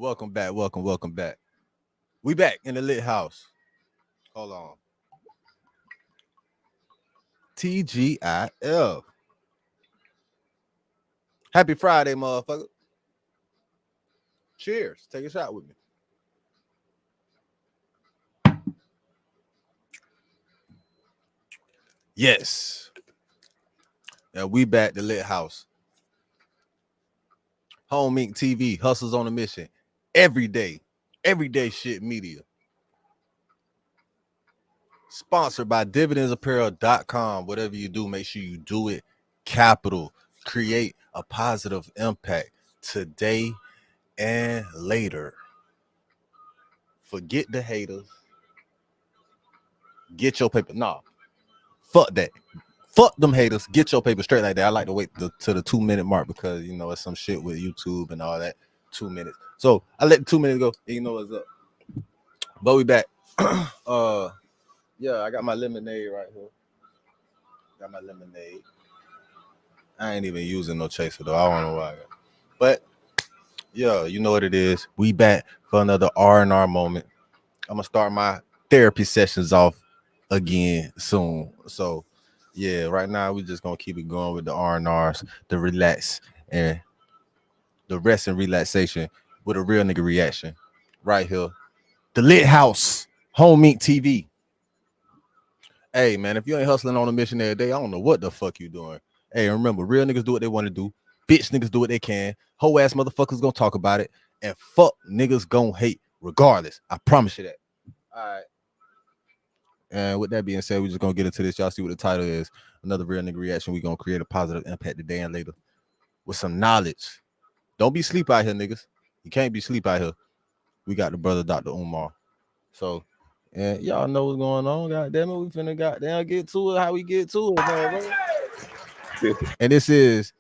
Welcome back. Welcome back. We back in the lit house. Hold on. TGIF. Happy Friday, motherfucker. Cheers. Take a shot with me. Yes. Yeah, we back the lit house. Home Inc. TV, hustles on a mission. Everyday shit media. Sponsored by dividendsapparel.com. Whatever you do, make sure you do it capital. Create a positive impact today and later. Forget the haters. Get your paper. Nah, fuck that. Fuck them haters. Get your paper straight like that. I like to wait to the 2-minute mark because, you know, it's some shit with YouTube and all that. 2 minutes. So I let the 2 minutes go. And you know what's up. But we back. Yeah, I got my lemonade right here. Got my lemonade. I ain't even using no chaser though. I don't know why. But yeah, you know what it is. We back for another R&R moment. I'm gonna start my therapy sessions off again soon. So yeah, right now we just gonna keep it going with the R&Rs, the relax and the rest and relaxation with a real nigga reaction. Right here. The Lit House, Home Inc. TV. Hey man, if you ain't hustling on a mission every day, I don't know what the fuck you doing. Hey, remember, real niggas do what they want to do. Bitch niggas do what they can. Hoe ass motherfuckers gonna talk about it. And fuck niggas gonna hate regardless. I promise you that. All right. And with that being said, we're just gonna get into this. Y'all see what the title is. Another real nigga reaction. We're gonna create a positive impact today and later with some knowledge. Don't be sleep out here, niggas. You can't be sleep out here. We got the brother Dr. Umar. So and y'all know what's going on. God damn it, we finna goddamn get to it. How we get to it, man. And this is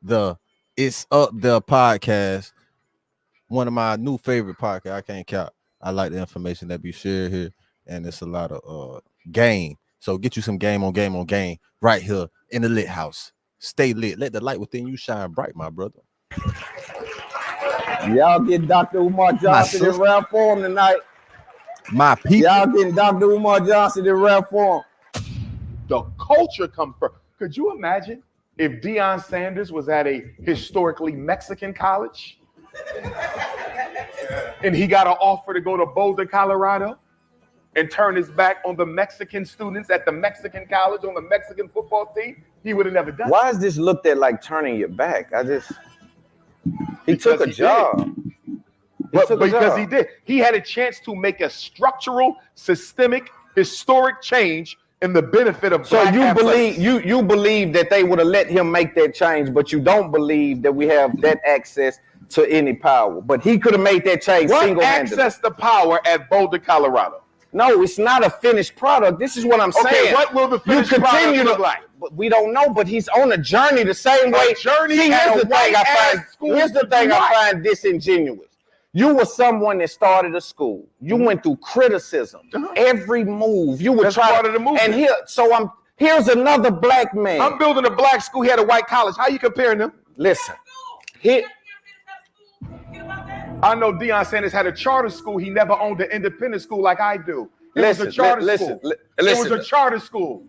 the It's Up There podcast. One of my new favorite podcasts. I can't count. I like the information that be shared here, and it's a lot of game. So get you some game on game right here in the lit house. Stay lit. Let the light within you shine bright, my brother. Y'all get Dr. Umar Johnson in rare form tonight. My people. Y'all getting Dr. Umar Johnson in rare form. The culture comes first. Could you imagine if Deion Sanders was at a historically Mexican college and he got an offer to go to Boulder, Colorado and turn his back on the Mexican students at the Mexican college on the Mexican football team? He would have never done it. Why is this looked at like turning your back? He took a job. Because he did. He had a chance to make a structural, systemic, historic change in the benefit of so black athletes. you believe that they would have let him make that change, but you don't believe that we have that access to any power. But he could have made that change single-handedly. What access to power at Boulder, Colorado? No, it's not a finished product. This is what I'm saying. Okay, what will the finished product look like? But we don't know, but he's on a journey the same way. Here's the thing I find disingenuous. You were someone that started a school. You went through criticism. Every move you would try to move. And here's another black man. I'm building a black school. He had a white college. How you comparing them? Listen, I know Deion Sanders had a charter school. He never owned an independent school like I do. It was a charter school. It was a charter school.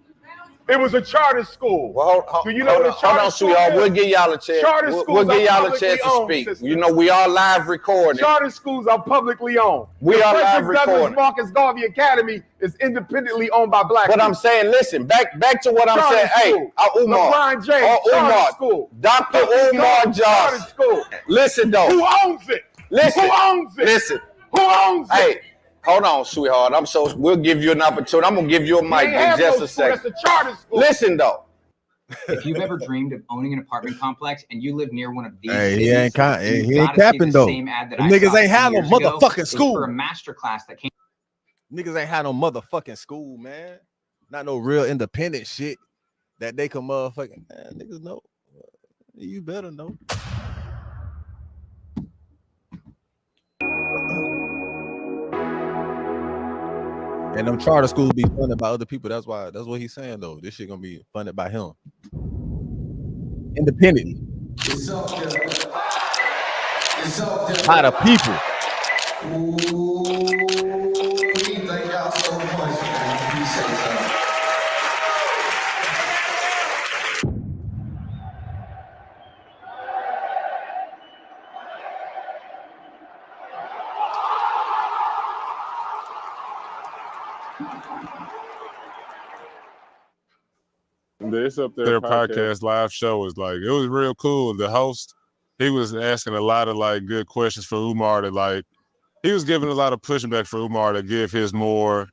It was a charter school. Well, do you know what a charter school is? We'll give y'all a chance. We'll give y'all a chance to speak. System. You know, we are live recording. Charter schools are publicly owned. We are live recording. Douglas Marcus Garvey Academy is independently owned by black people. I'm saying, listen, back to what I'm saying. Hey, Umar. LeBron James, charter school. Dr. Umar Johnson. School. Listen, though. Who owns it? Listen. Who owns it? Listen. Who owns it? Hey. Hold on, sweetheart. We'll give you an opportunity. I'm gonna give you a mic in just a second. That's a charter school. Listen though. If you've ever dreamed of owning an apartment complex and you live near one of these, he ain't capping though. Niggas ain't had no motherfucking school. For a master class that came. Niggas ain't had no motherfucking school, man. Not no real independent shit that they can motherfucking. Man, niggas know. You better know. And them charter schools be funded by other people. That's what he's saying though. This shit gonna be funded by him. Independently. How the people. Thank y'all so much, man. Appreciate y'all. It's Up There Their podcast. podcast live show was like, it was real cool. The host, he was asking a lot of like good questions for Umar to like, he was giving a lot of pushback for Umar to give his more,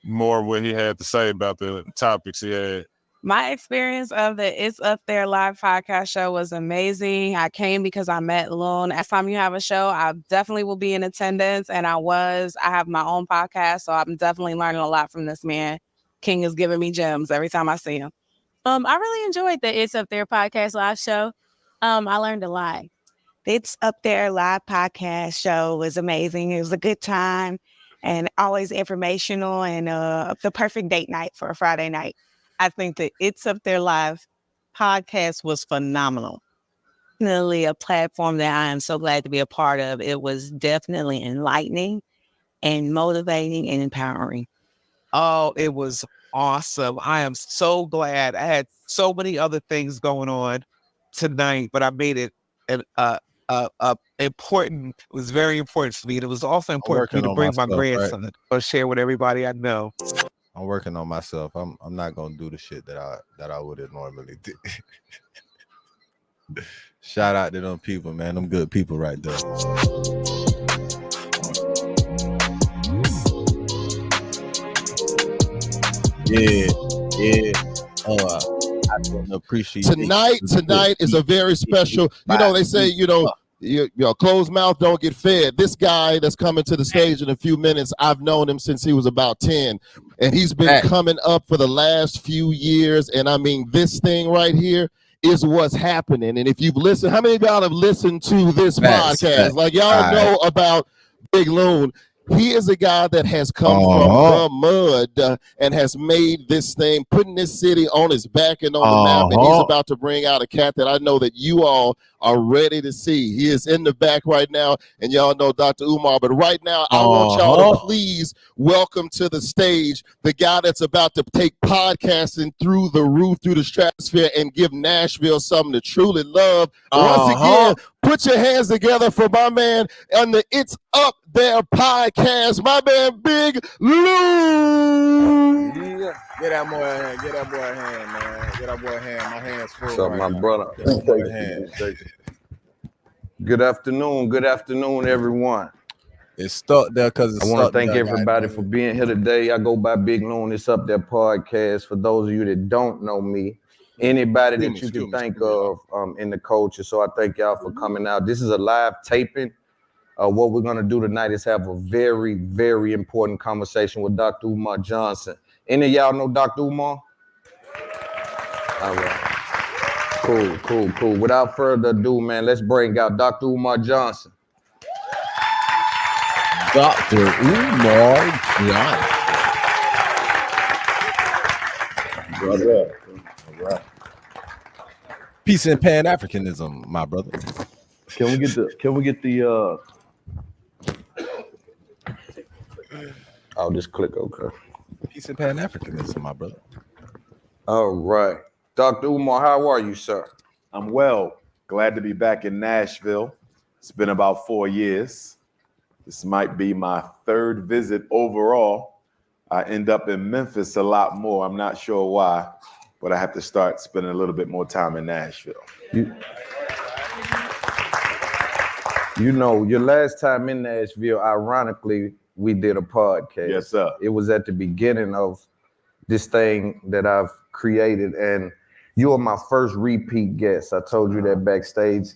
more what he had to say about the topics he had. My experience of the It's Up There live podcast show was amazing. I came because I met Loon. Next time you have a show, I definitely will be in attendance. And I have my own podcast, so I'm definitely learning a lot from this man. King is giving me gems every time I see him. I really enjoyed the It's Up There podcast live show. I learned a lot. It's Up There live podcast show was amazing. It was a good time and always informational and the perfect date night for a Friday night. I think the It's Up There live podcast was phenomenal. Definitely a platform that I am so glad to be a part of. It was definitely enlightening and motivating and empowering. Oh, it was awesome. I am so glad. I had so many other things going on tonight, but I made it important. It was very important for me. And it was also important for me to bring my grandson or share with everybody I know. I'm working on myself. I'm not gonna do the shit that I would have normally do. Shout out to them people, man. Them good people right there. Yeah. I appreciate tonight is a very special. They say your closed mouth don't get fed. This guy that's coming to the stage in a few minutes, I've known him since he was about 10, and he's been coming up for the last few years. And I mean, this thing right here is what's happening. And if you've listened, how many of y'all have listened to this podcast? Like y'all know about Big Loon. He is a guy that has come from the mud and has made this thing, putting this city on his back and on the map. And he's about to bring out a cat that I know that you all are ready to see. He is in the back right now, and y'all know Dr. Umar. But right now, I want y'all to please welcome to the stage the guy that's about to take podcasting through the roof, through the stratosphere, and give Nashville something to truly love. Once again, put your hands together for my man on the It's Up There podcast, my man Big Loon. Yeah. Get that boy a hand. Get that boy a hand, man. Get that boy a hand. My hand's full. So right my now. brother. Get that boy a hand. Good afternoon. Good afternoon, everyone. It's stuck there because I want to thank everybody for being here today. I go by Big Loon. It's Up There podcast. For those of you that don't know me, anybody that you can think of in the culture. So I thank y'all for coming out. This is a live taping. What we're going to do tonight is have a very, very important conversation with Dr. Umar Johnson. Any of y'all know Dr. Umar? All right. Cool. Without further ado, man, let's bring out Dr. Umar Johnson. Dr. Umar Johnson. Brother. All right. Peace and Pan-Africanism, my brother. Can we get the I'll just click OK. Peace and Pan-Africanism, my brother. All right. Dr. Umar, how are you, sir? I'm well. Glad to be back in Nashville. It's been about 4 years. This might be my third visit overall. I end up in Memphis a lot more. I'm not sure why, but I have to start spending a little bit more time in Nashville. You know, your last time in Nashville, ironically, we did a podcast. Yes, sir. It was at the beginning of this thing that I've created, and you are my first repeat guest. I told you that backstage.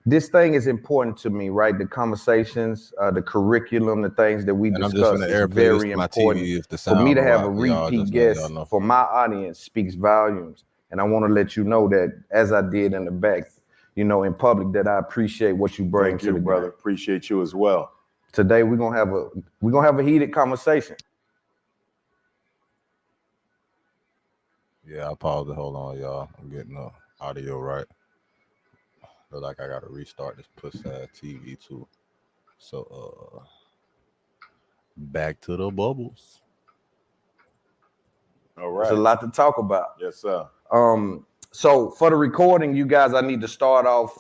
This thing is important to me, right? The conversations, the curriculum, the things that we discuss is very important. For me to have a repeat guest for my audience speaks volumes. And I want to let you know that, as I did in the back, in public, that I appreciate what you bring to the brother. Appreciate you as well. Today we're gonna have a heated conversation. Yeah, I paused it. Hold on, y'all. I'm getting the audio right. feel like I gotta restart this pussy ass TV too. So back to the bubbles. All There's a right. lot to talk about. Yes, sir. So for the recording, you guys, I need to start off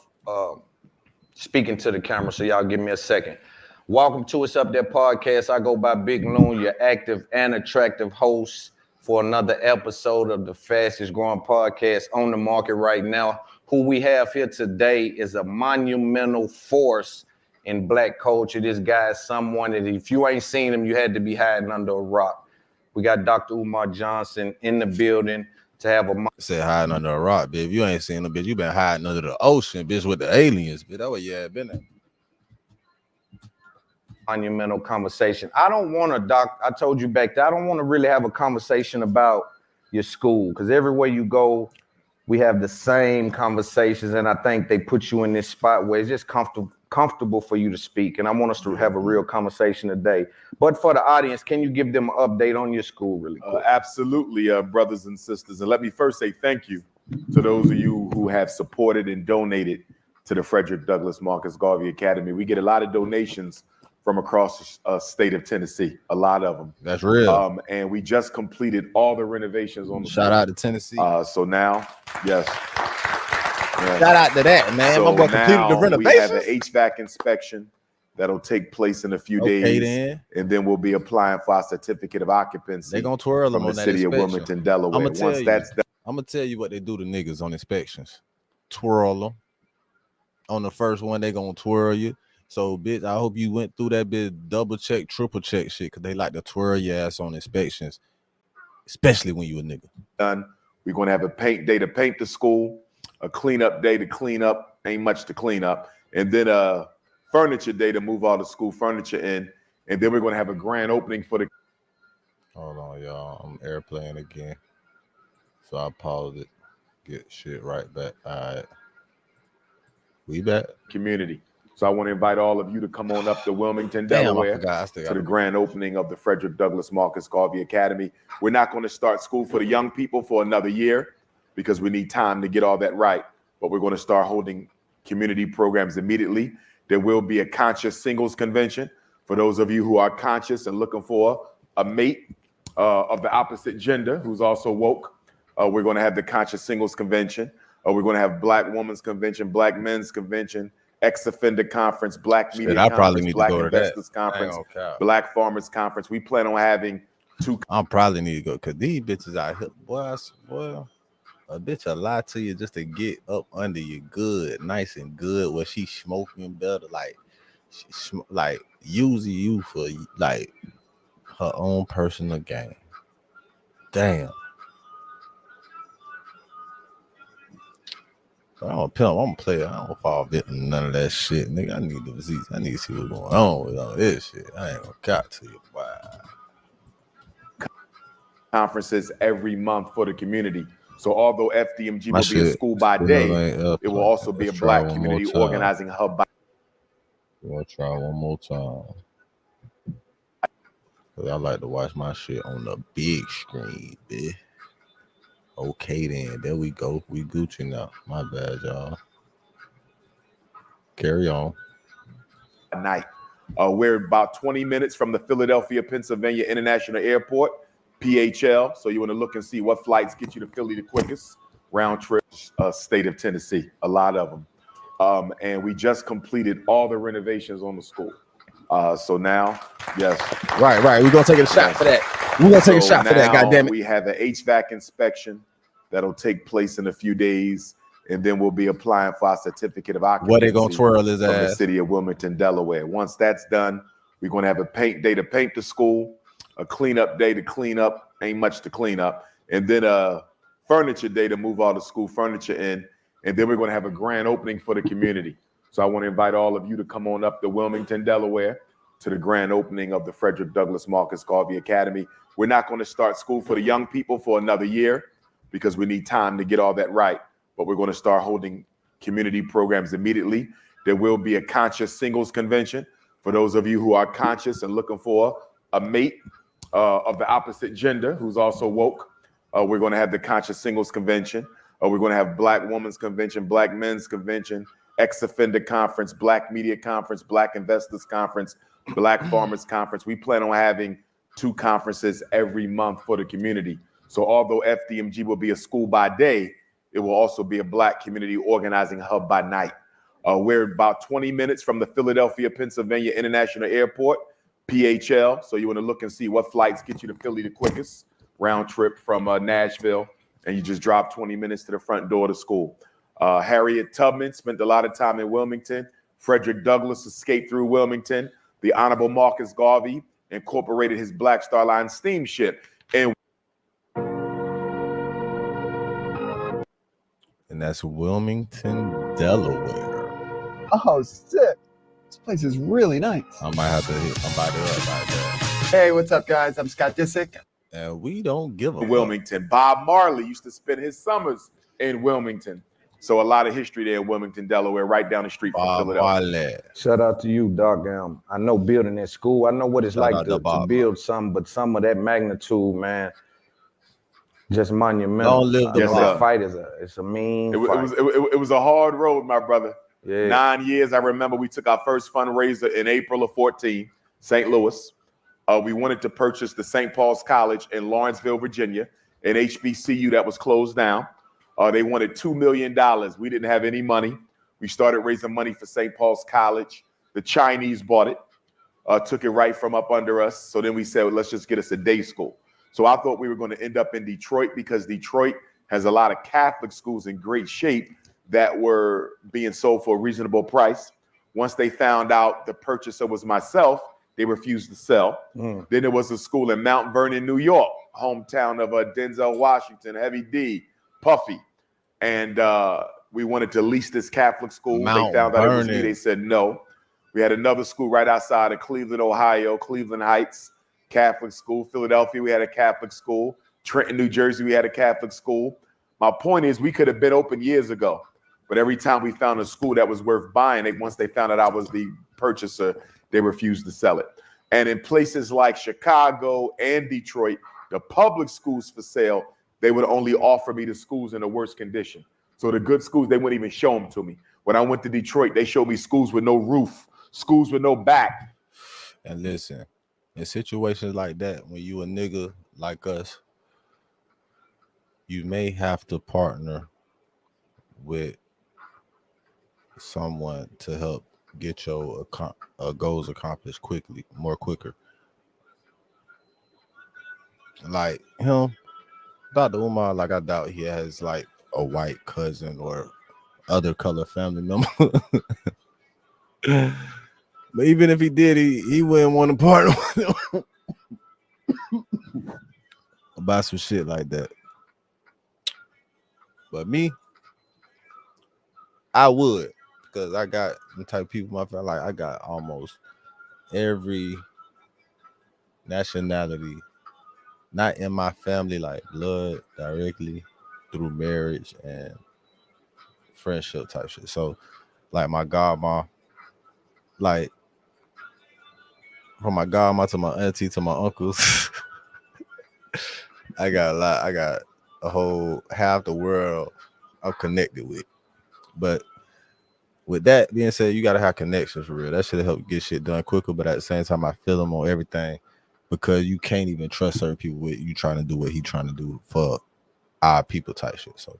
speaking to the camera, so y'all give me a second. Welcome to It's Up There podcast. I go by Big Loon, your active and attractive host for another episode of the fastest growing podcast on the market right now. Who we have here today is a monumental force in Black culture. This guy is someone that if you ain't seen him, you had to be hiding under a rock. We got Dr. Umar Johnson in the building to have a... Said hiding under a rock, bitch. If you ain't seen them, bitch, you been hiding under the ocean, bitch, with the aliens, bitch. That way you had been at. Monumental conversation. I don't want to, I told you back there, I don't want to really have a conversation about your school, because everywhere you go, we have the same conversations, and I think they put you in this spot where it's just comfortable for you to speak, and I want us to have a real conversation today. But for the audience, can you give them an update on your school really quick? Absolutely, brothers and sisters. And let me first say thank you to those of you who have supported and donated to the Frederick Douglass Marcus Garvey Academy. We get a lot of donations from across the state of Tennessee, a lot of them. That's real. And we just completed all the renovations on the Shout out to Tennessee. So now, yes. Shout out to that, man. So I'm going to complete the renovations. We have an HVAC inspection that'll take place in a few days. Then. And then we'll be applying for our certificate of occupancy. They're going to twirl them from on the that city inspection. of Wilmington, Delaware. I'm going to tell you what they do to niggas on inspections. Twirl them. On the first one, they going to twirl you. So, bitch, I hope you went through that bitch double check, triple check shit, because they like to twirl your ass on inspections, especially when you a nigga. Done. We're going to have a paint day to paint the school, a cleanup day to clean up, ain't much to clean up, and then a furniture day to move all the school furniture in, and then we're going to have a grand opening for the... Hold on, y'all. I'm airplaying again. So I paused it. Get shit right back. All right. We back. Community. So I want to invite all of you to come on up to Wilmington, Delaware, to the grand opening of the Frederick Douglass Marcus Garvey Academy. We're not going to start school for the young people for another year because we need time to get all that right. But we're going to start holding community programs immediately. There will be a conscious singles convention for those of you who are conscious and looking for a mate of the opposite gender who's also woke. We're going to have the conscious singles convention. We're going to have Black women's convention, Black men's convention, ex-offender conference, Black media conference, Black investors conference, Black farmers conference. We plan on having two. I probably need to go because these bitches out here, boy, a bitch will lie to you just to get up under you good, nice and good, where she smoking better, like like using you for like her own personal gain. Damn. I don't pimp. I'm a player. I don't fall victim to none of that shit, nigga. I need to see what's going on with all this shit. I ain't gonna got to you. Wow. Conferences every month for the community. So although FDMG will be a school by day, it will also be a Black community organizing hub. We'll try one more time. Cause I like to watch my shit on the big screen, bitch. Okay, then. There we go. We Gucci now. My bad, y'all. Carry on. Night. We're about 20 minutes from the Philadelphia, Pennsylvania International Airport, PHL. So you want to look and see what flights get you to Philly the quickest. Round trip, state of Tennessee. A lot of them. And we just completed all the renovations on the school. So now, yes. Right. We're going to take a shot for that. We're going to take a shot for that, goddammit. We have an HVAC inspection that'll take place in a few days, and then we'll be applying for our certificate of occupancy. What they going to twirl his from ass? The city of Wilmington, Delaware. Once that's done, we're going to have a paint day to paint the school, a cleanup day to clean up, ain't much to clean up, and then a furniture day to move all the school furniture in, and then we're going to have a grand opening for the community. So I want to invite all of you to come on up to Wilmington, Delaware, to the grand opening of the Frederick Douglass Marcus Garvey Academy. We're not going to start school for the young people for another year because we need time to get all that right. But we're going to start holding community programs immediately. There will be a conscious singles convention for those of you who are conscious and looking for a mate of the opposite gender who's also woke. We're going to have the conscious singles convention. We're going to have Black women's convention, Black men's convention, Ex-Offender Conference, Black Media Conference, Black Investors Conference, Black Farmers Conference. We plan on having 2 conferences every month for the community. So although FDMG will be a school by day, it will also be a Black community organizing hub by night. We're about 20 minutes from the Philadelphia, Pennsylvania International Airport, PHL. So you want to look and see what flights get you to Philly the quickest, round trip from Nashville, and you just drop 20 minutes to the front door of the school. Harriet Tubman spent a lot of time in Wilmington. Frederick Douglass escaped through Wilmington. The Honorable Marcus Garvey incorporated his Black Star Line steamship. And that's Wilmington, Delaware. Oh, shit. This place is really nice. I might have to hit somebody up right there. Hey, what's up, guys? I'm Scott Disick. And we don't give a Wilmington. Bob Marley used to spend his summers in Wilmington. So a lot of history there in Wilmington, Delaware, right down the street from Philadelphia. Shout out to you, Doc. I know building that school. I know what it's like to build something, but some of that magnitude, man, just monumental. Don't live the that fight it's a mean fight. It was a hard road, my brother. Yeah. 9 years. I remember we took our first fundraiser in April of 14, St. Louis. We wanted to purchase the St. Paul's College in Lawrenceville, Virginia, an HBCU that was closed down. They wanted $2 million. We didn't have any money. We started raising money for St. Paul's College. The Chinese bought it, took it right from up under us. So then we said, well, let's just get us a day school. So I thought we were going to end up in Detroit because Detroit has a lot of Catholic schools in great shape that were being sold for a reasonable price. Once they found out the purchaser was myself, they refused to sell. Then there was a school in Mount Vernon, New York, hometown of Denzel Washington, Heavy D, Puffy. And we wanted to lease this Catholic school. They found out it was me. They said no. We had another school right outside of Cleveland, Ohio, Cleveland Heights Catholic school. Philadelphia, we had a Catholic school. Trenton, New Jersey, we had a Catholic school. My point is we could have been open years ago. But every time we found a school that was worth buying, once they found out I was the purchaser, they refused to sell it. And in places like Chicago and Detroit, the public schools for sale, they would only offer me the schools in the worst condition. So the good schools, they wouldn't even show them to me. When I went to Detroit, they showed me schools with no roof, schools with no back. And listen, in situations like that, when you a nigga like us, you may have to partner with someone to help get your goals accomplished more quicker. Like him, Dr. Umar, like I doubt he has like a white cousin or other color family member. But even if he did, he wouldn't want to partner with him about some shit like that. But me, I would, because I got the type of people my family, like I got almost every nationality, not in my family, like blood directly through marriage and friendship type shit. So like my godma, like from my godma to my auntie to my uncles, I got a lot. I got a whole half the world I'm connected with. But with that being said, you gotta have connections for real. That should help get shit done quicker. But at the same time, I feel them on everything because you can't even trust certain people with you trying to do what he trying to do for our people type shit. So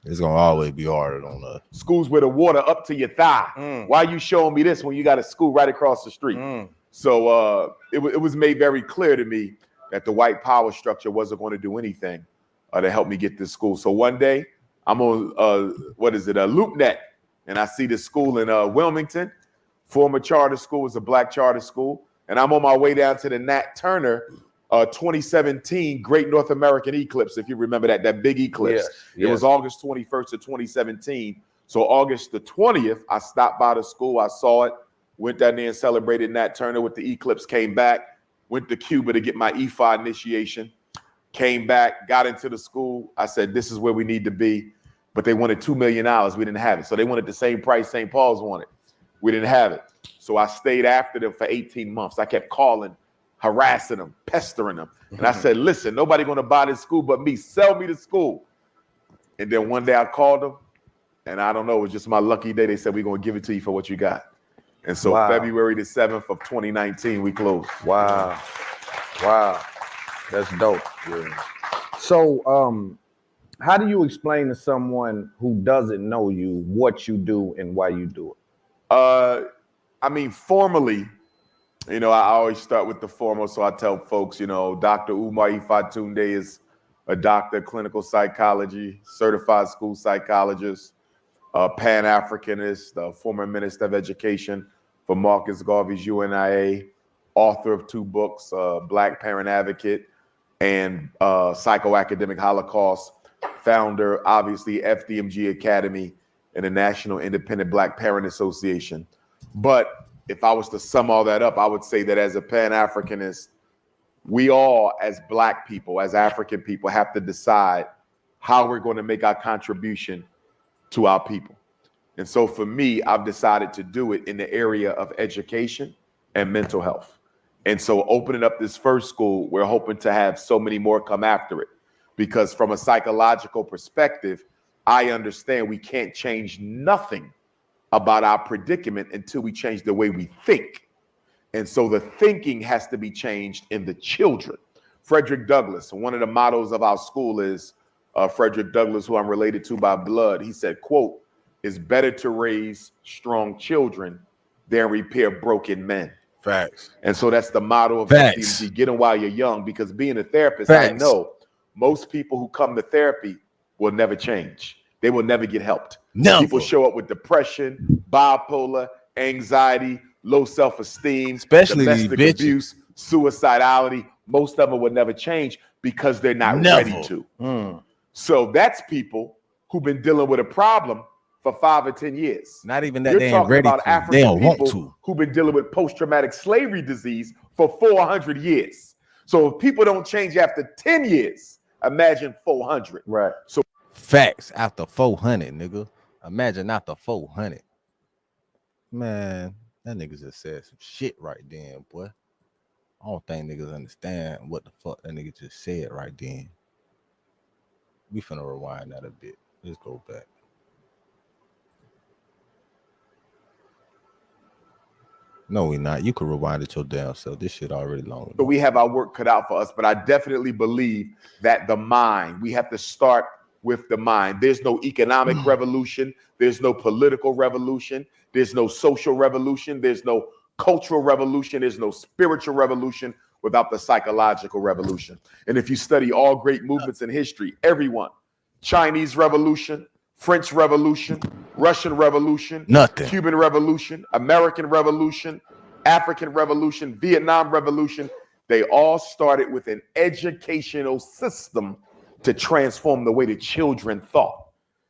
it's gonna always be harder on us. Schools with the water up to your thigh. Why you showing me this when you got a school right across the street? So it was made very clear to me that the white power structure wasn't going to do anything to help me get this school. So one day I'm on LoopNet, and I see this school in Wilmington, former charter school, is a black charter school, and I'm on my way down to the Nat Turner 2017 Great North American Eclipse, if you remember that big eclipse. It was August 21st of 2017. So August the 20th, I stopped by the school, I saw it, went down there and celebrated Nat Turner with the eclipse, came back, went to Cuba to get my EFA initiation, came back, got into the school. I said, this is where we need to be. But they wanted $2 million. We didn't have it. So they wanted the same price St. Paul's wanted. We didn't have it. So I stayed after them for 18 months. I kept calling, harassing them, pestering them. And I said, listen, nobody going to buy this school but me. Sell me the school. And then one day I called them And I don't know, it was just my lucky day. They said, we're going to give it to you for what you got. And so Wow. February the 7th of 2019, we closed. Wow. Wow. That's dope. Yeah. So, how do you explain to someone who doesn't know you what you do and why you do it? I mean, formally, you know, I always start with the formal. So I tell folks, you know, Dr. Umar Ifatunde is a doctor of clinical psychology, certified school psychologist, Pan-Africanist, the former Minister of Education for Marcus Garvey's UNIA, author of 2 books, Black Parent Advocate and Psychoacademic Holocaust, founder, obviously, FDMG Academy and the National Independent Black Parent Association. But if I was to sum all that up, I would say that as a Pan-Africanist, we all, as Black people, as African people, have to decide how we're going to make our contribution to our people. And so for me, I've decided to do it in the area of education and mental health. And so opening up this first school, we're hoping to have so many more come after it. Because from a psychological perspective, I understand we can't change nothing about our predicament until we change the way we think. And so the thinking has to be changed in the children. Frederick Douglass, one of the mottos of our school is, Frederick Douglass, who I'm related to by blood, he said, quote, "It's better to raise strong children than repair broken men." Facts. And so that's the motto of Facts. FDMG, get them while you're young, because being a therapist, Facts. I know most people who come to therapy will never change. They will never get helped. Never. People show up with depression, bipolar, anxiety, low self-esteem, Especially domestic these bitches. abuse, suicidality. Most of them will never change because they're not Never. ready to. So that's people who've been dealing with a problem for 5 or 10 years. Not even that You're they ain't talking ready about to. African They don't want people to. who've been dealing with post-traumatic slavery disease for 400 years. So if people don't change after 10 years, imagine 400. Right. So Facts after 400, nigga. Imagine after 400. Man, that nigga just said some shit right then, boy. I don't think niggas understand what the fuck that nigga just said right then. We finna rewind that a bit. Let's go back. No, we not. You can rewind it your damn self. This shit already long. So we have our work cut out for us, but I definitely believe that the mind, we have to start with the mind. There's no economic revolution. There's no political revolution. There's no social revolution. There's no cultural revolution. There's no spiritual revolution without the psychological revolution. And if you study all great movements in history, everyone, Chinese Revolution, French Revolution, Russian Revolution, Nothing. Cuban Revolution, American Revolution, African Revolution, Vietnam Revolution, they all started with an educational system to transform the way the children thought.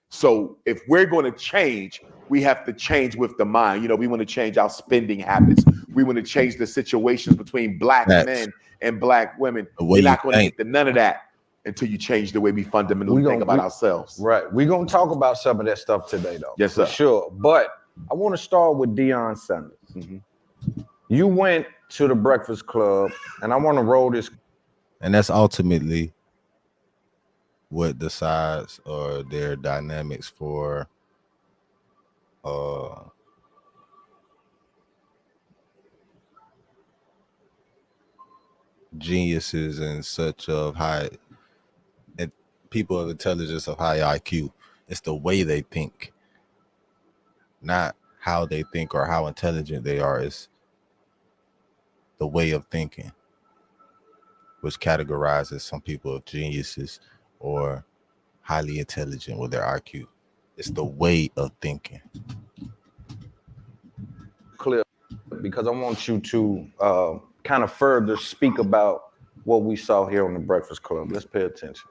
So if we're going to change, we have to change with the mind. You know, we want to change our spending habits. We want to change the situations between Black men and Black women. You're not going to get to none of that until you change the way we fundamentally think about ourselves. Right. We're going to talk about some of that stuff today, though. Yes, sir. For sure. But I want to start with Deion Sanders. You went to the Breakfast Club, and I want to roll this. And that's ultimately what decides or their dynamics for geniuses and such of high people of intelligence of high IQ. It's the way they think, not how they think or how intelligent they are. It's the way of thinking, which categorizes some people as geniuses or highly intelligent with their IQ. It's the way of thinking. Clear, because I want you to kind of further speak about what we saw here on the Breakfast Club. Let's pay attention.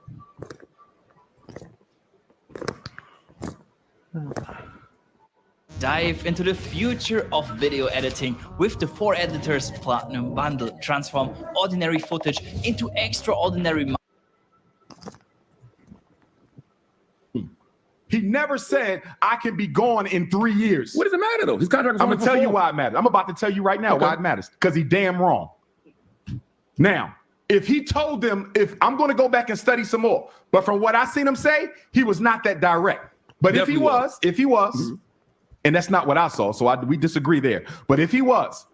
Dive into the future of video editing with the 4 Editors Platinum Bundle. Transform ordinary footage into extraordinary. He never said, I can be gone in 3 years. What does it matter, though? His contract is I'm only going to tell you for 4. why it matters. I'm about to tell you right now Okay. why it matters. Because he damn wrong. Now, if he told them, if I'm going to go back and study some more, but from what I seen him say, he was not that direct. But Definitely if he was, and that's not what I saw, so we disagree there. But if he was,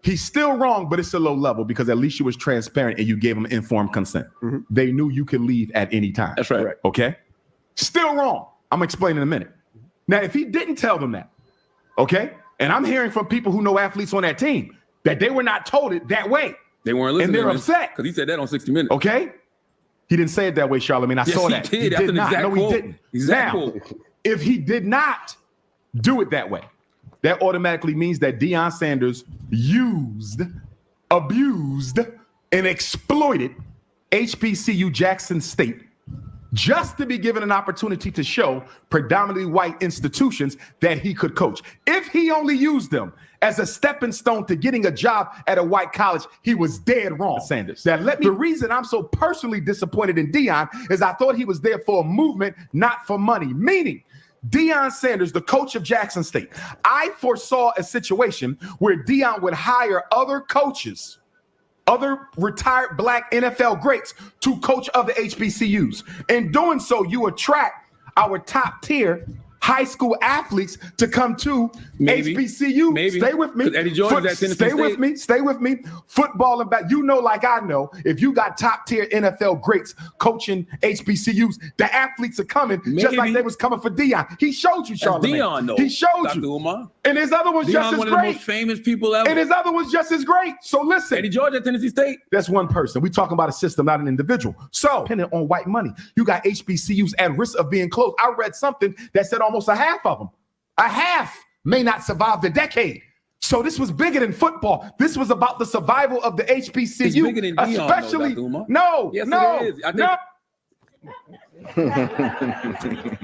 he's still wrong, but it's a low level because at least you was transparent and you gave him informed consent. They knew you could leave at any time. That's right. Okay? Still wrong. I'm explaining in a minute. Now, if he didn't tell them that, okay, and I'm hearing from people who know athletes on that team that they were not told it that way. They weren't listening. And they're upset. Because he said that on 60 Minutes. Okay? He didn't say it that way, Charlamagne. I saw that. He did not. Exact No, quote. he didn't. Exact Now, quote. if he did not do it that way, that automatically means that Deion Sanders used, abused, and exploited HBCU Jackson State just to be given an opportunity to show predominantly white institutions that he could coach. If he only used them as a stepping stone to getting a job at a white college, he was dead wrong, Sanders. The reason I'm so personally disappointed in Deion is I thought he was there for a movement, not for money. Meaning, Deion Sanders, the coach of Jackson State, I foresaw a situation where Deion would hire other coaches, other retired black NFL greats to coach other HBCUs. In doing so, you attract our top tier high school athletes to come to HBCU. Maybe. Stay with me. Eddie George is at Tennessee Stay with State. me. Stay with me. Football and back. You know, like I know, if you got top tier NFL greats coaching HBCUs, the athletes are coming just like they was coming for Deion. He showed you, Charlamagne. Deion, though. He showed Dr. you. Umar. And his other one's just Deion, as one of the great. most famous people ever. And his other one's just as great. So listen. Eddie George at Tennessee State. That's one person. We're talking about a system, not an individual. So, depending on white money, you got HBCUs at risk of being closed. I read something that said almost a half of them. A half may not survive the decade. So this was bigger than football. This was about the survival of the HBCU. It's bigger than Deion, especially though, Dr. Umar. no, Yes, no, it is. I think- no.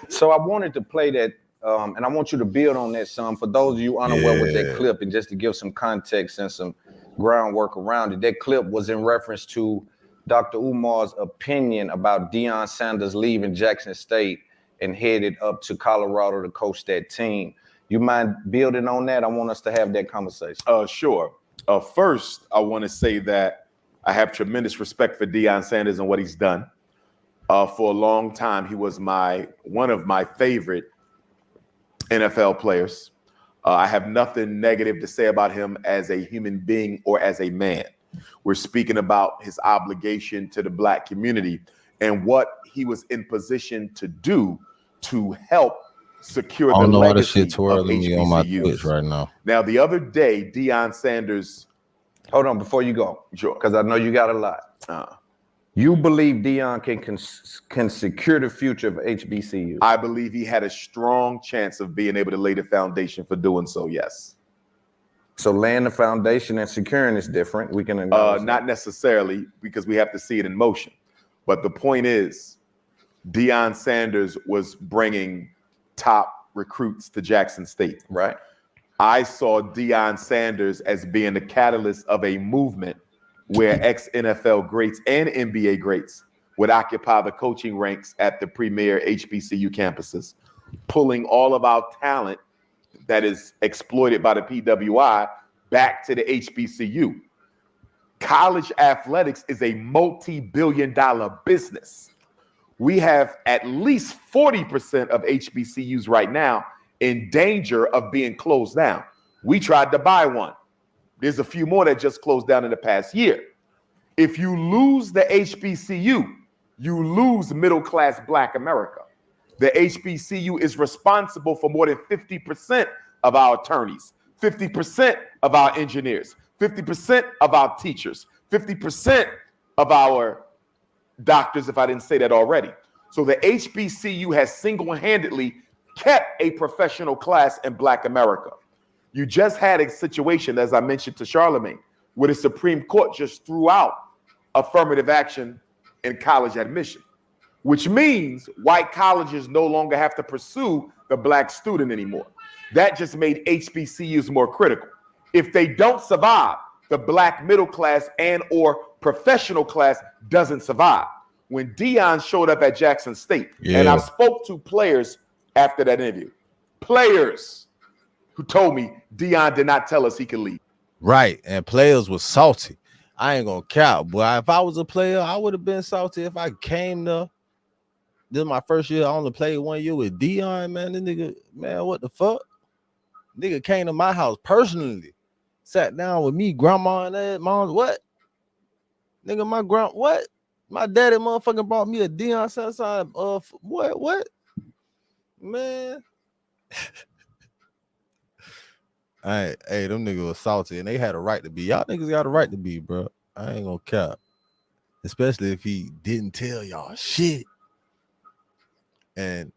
So I wanted to play that, and I want you to build on that some. For those of you unaware with that clip, and just to give some context and some groundwork around it, that clip was in reference to Dr. Umar's opinion about Deion Sanders leaving Jackson State and headed up to Colorado to coach that team. You mind building on that? I want us to have that conversation. Sure. First, I want to say that I have tremendous respect for Deion Sanders and what he's done. For a long time, he was one of my favorite NFL players. I have nothing negative to say about him as a human being or as a man. We're speaking about his obligation to the black community and what he was in position to do to help secure I the don't know why this legacy shit twirling me on my HBCUs. Twitch right now. Now, the other day, Deion Sanders. Hold on, before you go, sure, because I know you got a lot. You believe Deion can secure the future of HBCU? I believe he had a strong chance of being able to lay the foundation for doing so. Yes. So laying the foundation and securing is different. We can not necessarily, because we have to see it in motion. But the point is, Deion Sanders was bringing top recruits to Jackson State. Right. I saw Deion Sanders as being the catalyst of a movement where ex-NFL greats and NBA greats would occupy the coaching ranks at the premier HBCU campuses, pulling all of our talent that is exploited by the PWI back to the HBCU. College athletics is a multi-billion-dollar business. We have at least 40% of HBCUs right now in danger of being closed down. We tried to buy one. There's a few more that just closed down in the past year. If you lose the HBCU, you lose middle-class Black America. The HBCU is responsible for more than 50% of our attorneys, 50% of our engineers, 50% of our teachers, 50% of our doctors, if I didn't say that already. So the HBCU has single-handedly kept a professional class in Black America. You just had a situation, as I mentioned to Charlamagne, where the Supreme Court just threw out affirmative action in college admission, which means white colleges no longer have to pursue the Black student anymore. That just made HBCUs more critical. If they don't survive, the Black middle class and or professional class doesn't survive. When Deion showed up at Jackson State, and I spoke to players after that interview, players who told me Deion did not tell us he could leave. Right, and players was salty. I ain't gonna count, boy. If I was a player, I would have been salty if I came to This is my first year. I only played 1 year with Dion, man. This nigga, man, what the fuck? Nigga came to my house personally, sat down with me, grandma and that, mom's what? Nigga, what? My daddy motherfucking brought me a Dion Southside. What? Man. Hey, them niggas was salty and they had a right to be. Y'all niggas got a right to be, bro. I ain't gonna cap. Especially if he didn't tell y'all shit. And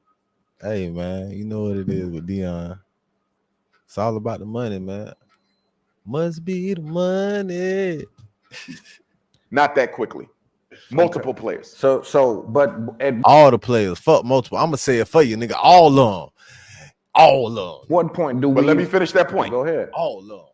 hey, man, you know what it is with Dion. It's all about the money, man. Must be the money. Not that quickly. Multiple players. But all the players. Fuck multiple. I'm gonna say it for you, nigga. All of them. All of them. What point do we? But let me finish that point. Go ahead. All of them.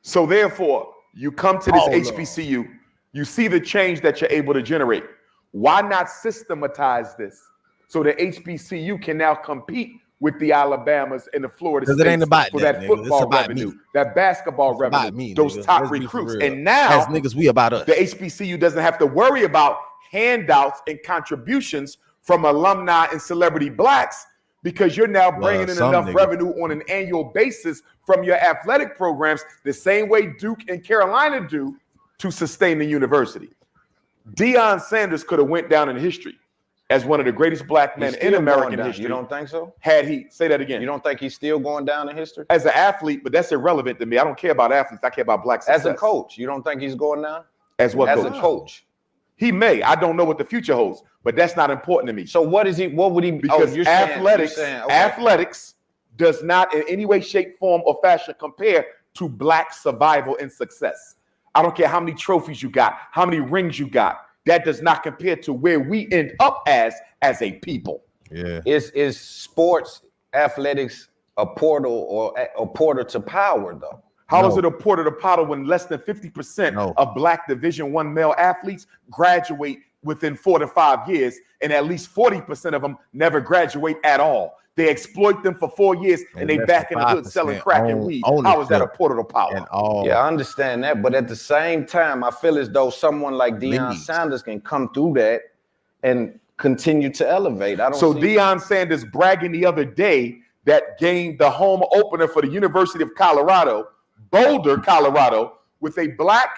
So therefore, you come to this HBCU, you see the change that you're able to generate. Why not systematize this so the HBCU can now compete with the Alabamas and the Florida States it ain't about for that, that nigga. football It's about revenue, me. that basketball revenue, those nigga. top Let's be for recruits. real. And now, as niggas, we about us. The HBCU doesn't have to worry about handouts and contributions from alumni and celebrity blacks because you're now bringing in enough revenue on an annual basis from your athletic programs the same way Duke and Carolina do to sustain the university. Deion Sanders could have went down in history as one of the greatest black men in American history. You don't think so? Had he, say that again. You don't think he's still going down in history? As an athlete, but that's irrelevant to me. I don't care about athletes. I care about black success. As a coach, you don't think he's going down? As what As coach? a coach. He may. I don't know what the future holds, but that's not important to me. So what is he? What would he? Because athletics does not in any way, shape, form, or fashion compare to black survival and success. I don't care how many trophies you got, how many rings you got. That does not compare to where we end up as a people. Yeah. Is sports athletics a portal or a portal to power though? How is it a portal to power when less than 50% of black Division I male athletes graduate within 4 to 5 years, and at least 40% of them never graduate at all? They exploit them for 4 years, and they back in the hood selling crack and weed. How is that a portal to power? Yeah, I understand that, but at the same time, I feel as though someone like Deion Sanders can come through that and continue to elevate. Deion Sanders bragging the other day that gained the home opener for the University of Colorado, Boulder, Colorado, with a black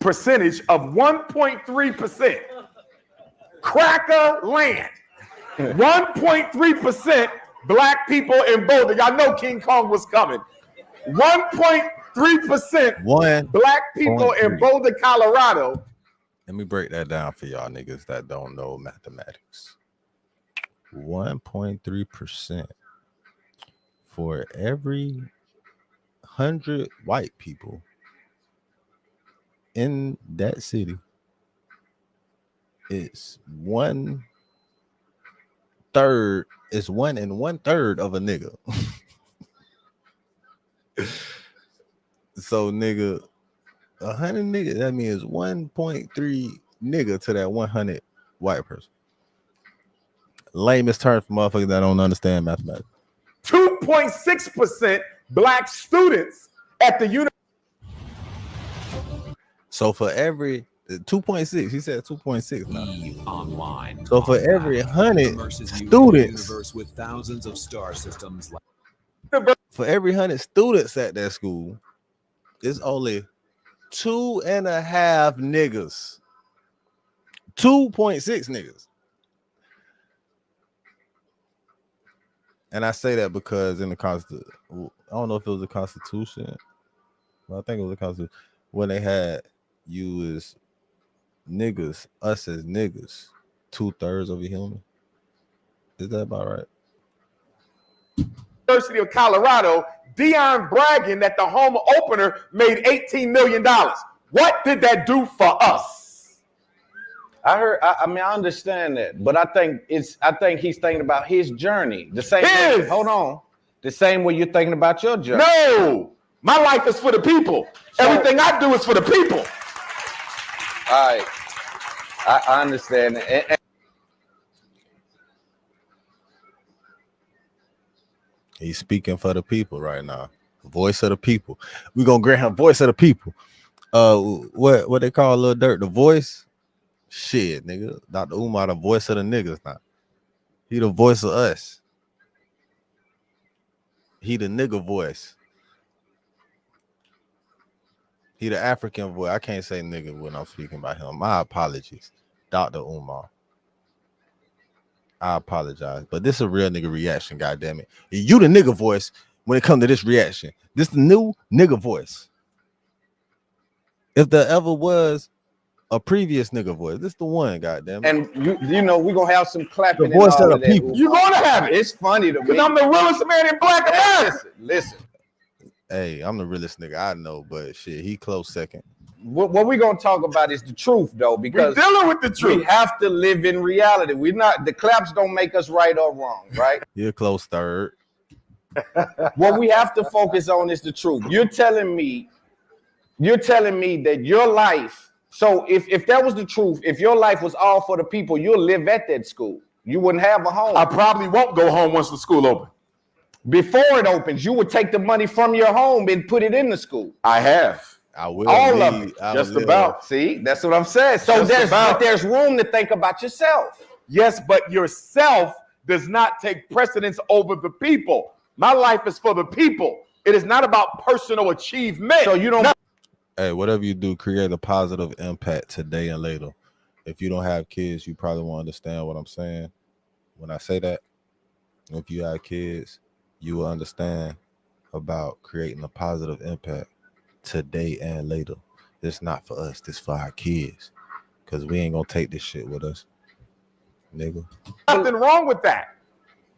percentage of 1.3%. Cracker land. 1.3% black people in Boulder. Y'all know King Kong was coming. 1.3% black people in Boulder, Colorado. Let me break that down for y'all niggas that don't know mathematics. 1.3% for every 100 white people in that city. It's 1/3. It's 1 1/3 of a nigga. So nigga, 100 niggas, that means 1.3 nigga to that 100 white person. Lamest term for motherfuckers that don't understand mathematics. 2.6% black students at the university. So for every 2.6, he said 2.6 now. Online. So for every 100 students, with thousands of star systems. for every 100 students at that school, it's only 2.5 niggas. 2.6 niggas. And I say that because in the Constitution, I don't know if it was the Constitution, but I think it was the Constitution, when they had you as niggas, us as niggas, 2/3 of a human. Is that about right? University of Colorado, Deion bragging that the home opener made $18 million. What did that do for us? I heard. I mean, I understand that, but I think he's thinking about his journey. The same. Way, hold on. The same way you're thinking about your journey. No, my life is for the people. Everything I do is for the people. All right, I understand that. He's speaking for the people right now. Voice of the people. We're gonna grant him voice of the people. What they call Lil Durk, the voice. Shit, nigga. Dr. Umar, the voice of the niggas now. He the voice of us. He the nigga voice. He the African voice. I can't say nigga when I'm speaking about him. My apologies, Dr. Umar. I apologize, but this is a real nigga reaction. Goddamn it, you the nigga voice when it comes to this reaction. This the new nigga voice. If there ever was a previous nigga voice, this the one. Goddamn it. And you know we're gonna have some clapping. The voice and all of the that. people. You're gonna have it. It's funny to me because I'm the realest man in Black America. Listen. Hey, I'm the realest nigga I know, but shit, he close second. What we're gonna talk about is the truth, though, because we're dealing with the truth. We have to live in reality. We're not. The claps don't make us right or wrong, right? You're close third. What we have to focus on is the truth. You're telling me that your life. So if that was the truth, if your life was all for the people, you'll live at that school. You wouldn't have a home. I probably won't go home once the school opens. Before it opens, you would take the money from your home and put it in the school. I have. I will. All of it. Just about. See, that's what I'm saying. So there's room to think about yourself. Yes, but yourself does not take precedence over the people. My life is for the people. It is not about personal achievement. So you don't. Hey, whatever you do, create a positive impact today and later. If you don't have kids, you probably won't understand what I'm saying when I say that. If you have kids, you will understand about creating a positive impact today and later. It's not for us, this for our kids. Because we ain't gonna take this shit with us. Nigga. Nothing wrong with that.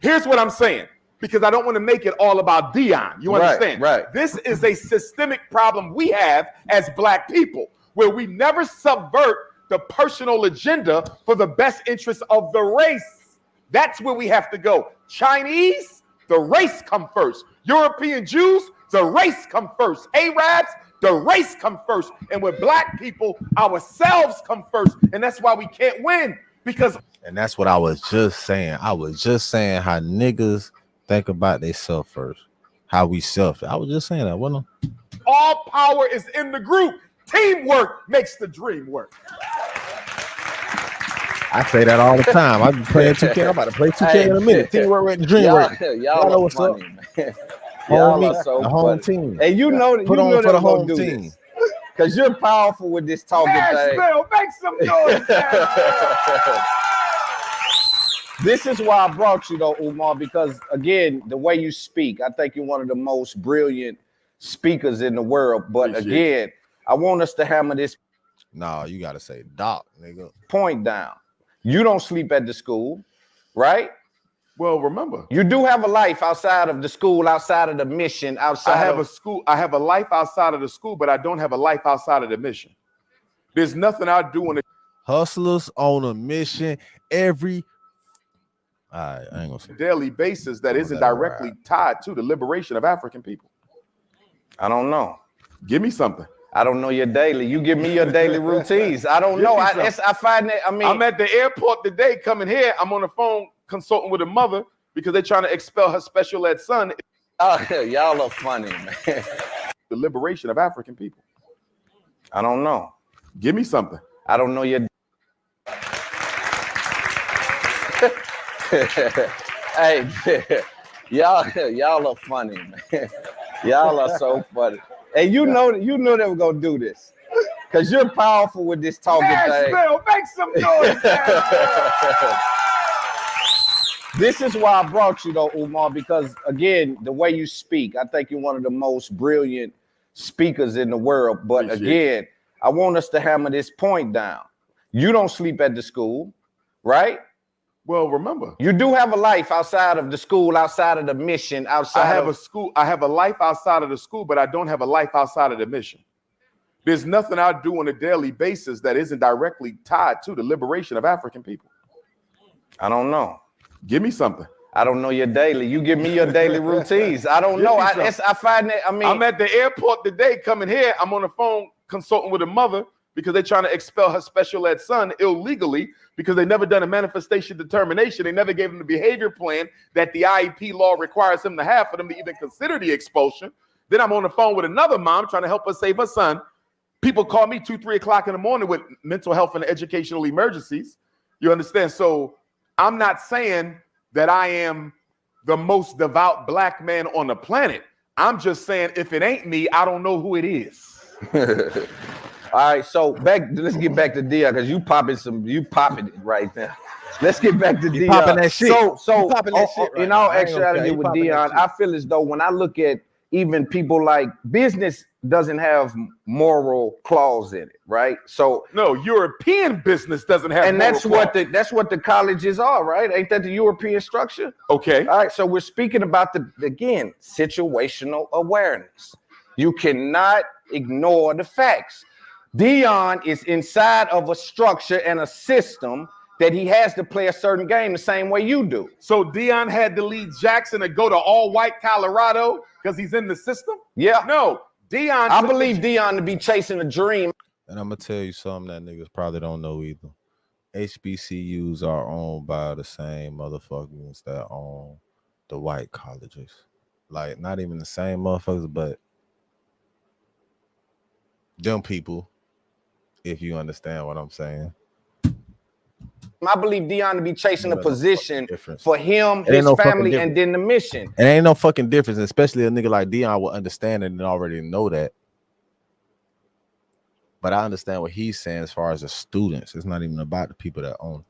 Here's what I'm saying. Because I don't want to make it all about Dion. You understand? Right. This is a systemic problem we have as Black people, where we never subvert the personal agenda for the best interest of the race. That's where we have to go. Chinese, the race come first. European Jews, the race come first. Arabs, the race come first. And with Black people, ourselves come first. And that's why we can't win. And that's what I was just saying. I was just saying how niggas think about themselves first. How we selfish. I was just saying that, wasn't I? All power is in the group. Teamwork makes the dream work. I say that all the time. I be playing 2K. I'm about to play 2K in a minute. Teamwork make the dream work. Y'all know are what's funny, up. man. Home Y'all are so the home funny. team. And you know Put on for the home team. Because you're powerful with this talking thing. Nashville, make some noise. This is why I brought you, though, Umar, because, again, the way you speak, I think you're one of the most brilliant speakers in the world. But, again, I want us to hammer this. No, you got to say doc, nigga. Point down. You don't sleep at the school, right? Well, remember, you do have a life outside of the school, outside of the mission, outside I have a school. I have a life outside of the school, but I don't have a life outside of the mission. There's nothing I do in the hustlers on a mission every I ain't gonna say daily basis that isn't directly tied to the liberation of African people. I don't know. Give me something. I don't know your daily. You give me your daily routines. I don't know. I find that. I mean, I'm at the airport today coming here. I'm on the phone consulting with a mother because they're trying to expel her special ed son. Y'all are funny, man. The liberation of African people. I don't know. Give me something. I don't know your. Hey, y'all are funny, man. Y'all are so funny. And you know they were gonna do this. Because you're powerful with this talking thing. Nashville, make some noise. This is why I brought you, though, Umar, because, again, the way you speak, I think you're one of the most brilliant speakers in the world. But, again, I want us to hammer this point down. You don't sleep at the school, right? Well, remember, you do have a life outside of the school, outside of the mission, outside. I have a school. I have a life outside of the school, but I don't have a life outside of the mission. There's nothing I do on a daily basis that isn't directly tied to the liberation of African people. I don't know. Give me something. I don't know your daily. You give me your daily routines. I don't know. I find that. I mean, I'm at the airport today coming here. I'm on the phone consulting with a mother because they're trying to expel her special ed son illegally because they never done a manifestation determination. They never gave him the behavior plan that the IEP law requires him to have for them to even consider the expulsion. Then I'm on the phone with another mom trying to help her save her son People call me 2, 3 o'clock in the morning with mental health and educational emergencies. You understand? So I'm not saying that I am the most devout black man on the planet. I'm just saying if it ain't me, I don't know who it is. All right, so let's get back to Dion because you popping it right now. Let's get back to Dion. Popping that shit. So Popping that shit right in all now. I ain't gonna actuality care. with Popping that Dion, shit. I feel as though when I look at even people like business doesn't have moral clause in it, right? So no, European business doesn't have and moral that's what the colleges are, right? Ain't that the European structure? Okay. All right, so we're speaking about again, situational awareness. You cannot ignore the facts. Dion is inside of a structure and a system that he has to play a certain game the same way you do. So Dion had to lead Jackson and go to all-white Colorado because he's in the system? Yeah. No, Dion. I believe Dion to be chasing a dream. And I'm gonna tell you something that niggas probably don't know either. HBCUs are owned by the same motherfuckers that own the white colleges. Like, not even the same motherfuckers, but them people, if you understand what I'm saying. I believe Dion to be chasing a position for him, It ain't his no fucking family, difference. and then the mission. It ain't no fucking difference, especially a nigga like Dion will understand it and already know that. But I understand what he's saying as far as the students. It's not even about the people that own.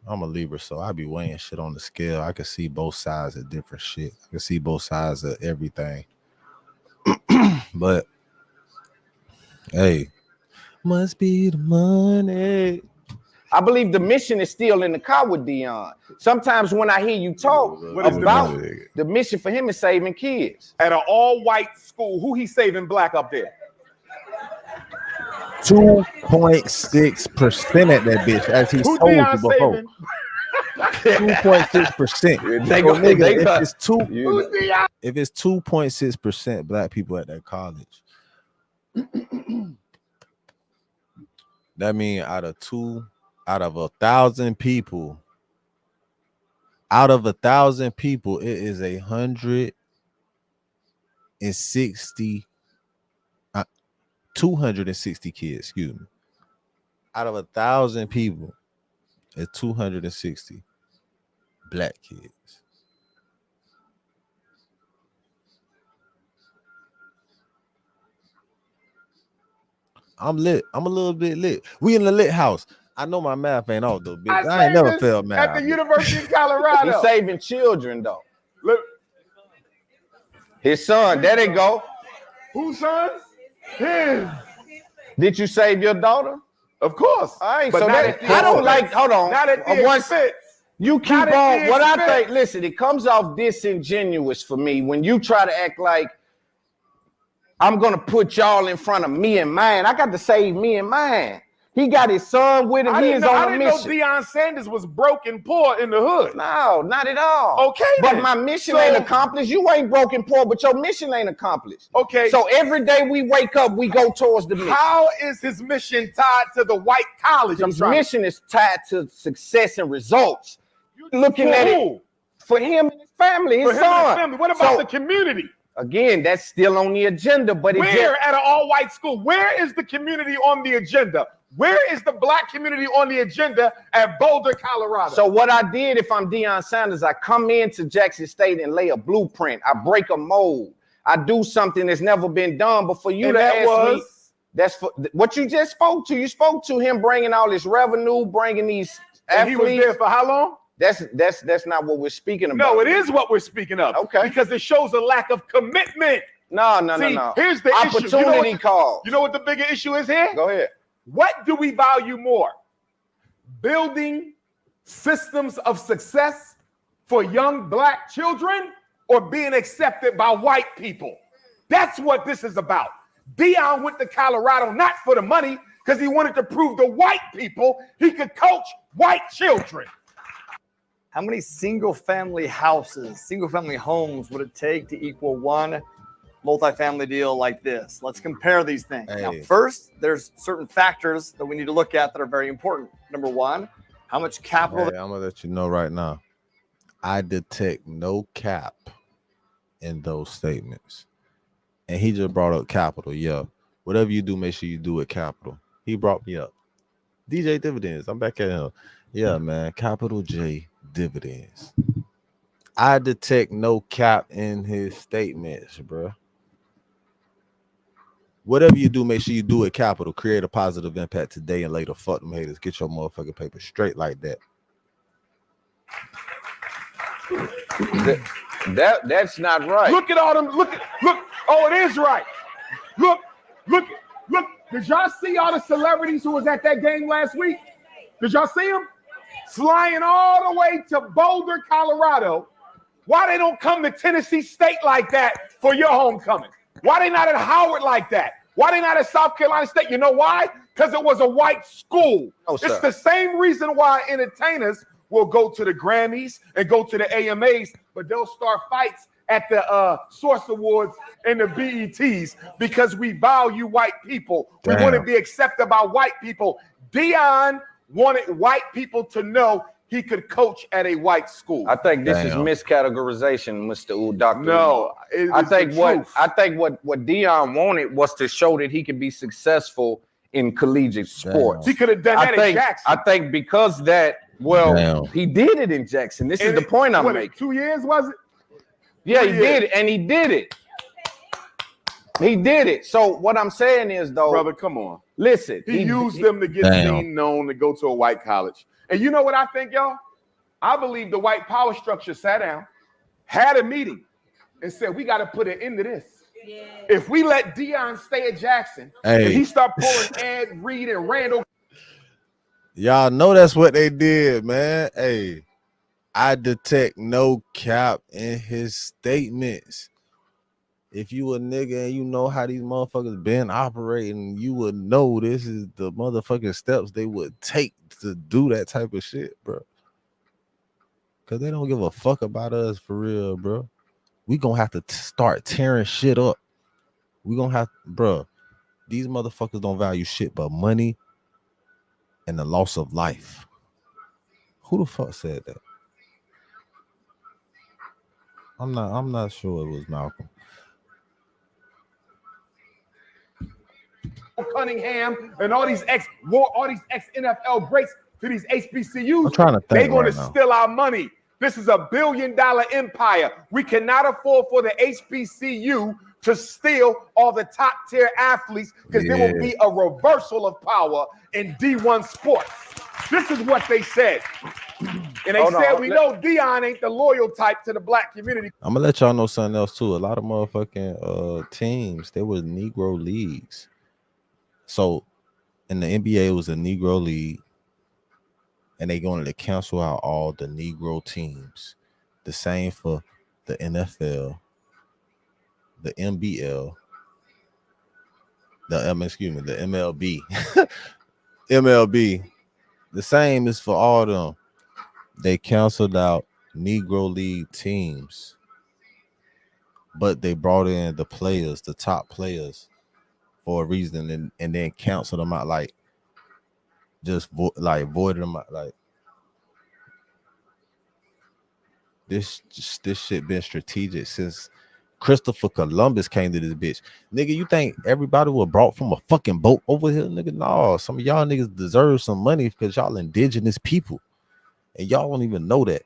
I'm a Libra, so I be weighing shit on the scale. I can see both sides of different shit. I can see both sides of everything. But hey, must be the money. I believe the mission is still in the car with Dion. Sometimes when I hear you talk about the mission for him is saving kids. At an all-white school, who he saving black up there? 2.6% at that bitch, as he Who told you Dion before. saving? 2.6%. They go- Nigga, they if got- it's two, Who's Dion? if it's 2.6% black people at that college, that means out of 1,000 people, it is 260 kids, excuse me. Out of 1,000 people, it's 260 black kids. I'm lit. I'm a little bit lit. We in the lit house. I know my math ain't all though, bitch. I ain't never failed math. At the University of Colorado. He's saving children though. Look, His son, there they go. whose sons? His. Did you save your daughter? Of course. All right, But so not that, at the I don't expense. like, hold on. Not at the Once expense. you keep Not at on, the what I expense. think, listen, it comes off disingenuous for me when you try to act like I'm gonna put y'all in front of me and mine. I got to save me and mine. He got his son with him. I He didn't is know, on I a didn't know mission. Deion Sanders was broke and poor in the hood. No, not at all. Okay, But then. my mission So- ain't accomplished. You ain't broken poor, but your mission ain't accomplished. Okay. So every day we wake up, we go towards the mission. How is his mission tied to the white college? His mission is tied to success and results. You're looking For at who? it for him and his family, his For him and son. his family. What about So, the community? again, that's still on the agenda, but Where at an all-white school? Where is the community on the agenda? Where is the black community on the agenda at Boulder, Colorado? So what I did, if I'm Deion Sanders, I come into Jackson State and lay a blueprint. I break a mold. I do something that's never been done. But for you And to that ask was? me, that's for what you just spoke to. You spoke to him bringing all this revenue, bringing these And he athletes. was there for how long? That's not what we're speaking about. No, it is what we're speaking of. Okay. Because it shows a lack of commitment. No. See, here's the issue. Opportunity call. You know what the bigger issue is here? Go ahead. What do we value more? Building systems of success for young black children or being accepted by white people? That's what this is about. Deion went to Colorado not for the money, because he wanted to prove to white people he could coach white children. How many single-family houses, single-family homes would it take to equal one multifamily deal like this? Let's compare these things. Now, first, there's certain factors that we need to look at that are very important. Number one, how much capital? Hey, I'm gonna let you know right now. I detect no cap in those statements. And he just brought up capital. Yeah. Whatever you do, make sure you do it capital. He brought me up. DJ Dividends. I'm back at him. Yeah, man. Capital J Dividends. I detect no cap in his statements, bro. Whatever you do, make sure you do it capital. Create a positive impact today and later. Fuck them haters. Get your motherfucking paper straight like that. That's not right. Look at all them. Look. Oh, it is right. Look. Did y'all see all the celebrities who was at that game last week? Did y'all see them? Flying all the way to Boulder, Colorado. Why they don't come to Tennessee State like that for your homecoming? Why they not at Howard like that? Why they not at South Carolina State? You know why? Because it was a white school. Oh, it's the same reason why entertainers will go to the Grammys and go to the AMAs, but they'll start fights at the Source Awards and the BETs because we value white people. We want to be accepted by white people. Deion wanted white people to know he could coach at a white school. I think this is miscategorization, Mr. Dr. No, I think what Deion wanted was to show that he could be successful in collegiate sports. He could have done that at Jackson. I think because he did it in Jackson. This is the point I'm making. 2 years was it? Yeah, he did it, and he did it. He did it. So what I'm saying is, though, brother, come on. Listen, he used them to get seen, known, to go to a white college. And you know what I think, y'all? I believe the white power structure sat down, had a meeting, and said, we got to put an end to this. Yeah. If we let Deion stay at Jackson, and he start pulling Ed Reed and Randall. Y'all know that's what they did, man. Hey, I detect no cap in his statements. If you a nigga and you know how these motherfuckers been operating, you would know this is the motherfucking steps they would take to do that type of shit, bro. Cause they don't give a fuck about us for real, bro. We gonna have to start tearing shit up. We gonna have, bro. These motherfuckers don't value shit but money and the loss of life. Who the fuck said that? I'm not sure it was Malcolm. Cunningham and all these ex NFL greats to these HBCUs. I'm trying to think. They're going right to now. steal our money. This is $1 billion empire. We cannot afford for the HBCU to steal all the top tier athletes because there will be a reversal of power in D1 sports. This is what they said. And they said, we know Deion ain't the loyal type to the black community. I'm gonna let y'all know something else too. A lot of motherfucking teams, they were Negro leagues. So in the NBA, it was a Negro league, and they wanted to cancel out all the Negro teams. The same for the NFL, the NBL, the MLB. MLB. The same is for all of them. They canceled out Negro League teams, but they brought in the players, the top players, for a reason, and then canceled them out, like just voided them out. Like this shit been strategic since Christopher Columbus came to this bitch. Nigga, you think everybody was brought from a fucking boat over here? Nigga, no. Some of y'all niggas deserve some money because y'all indigenous people. And y'all don't even know that.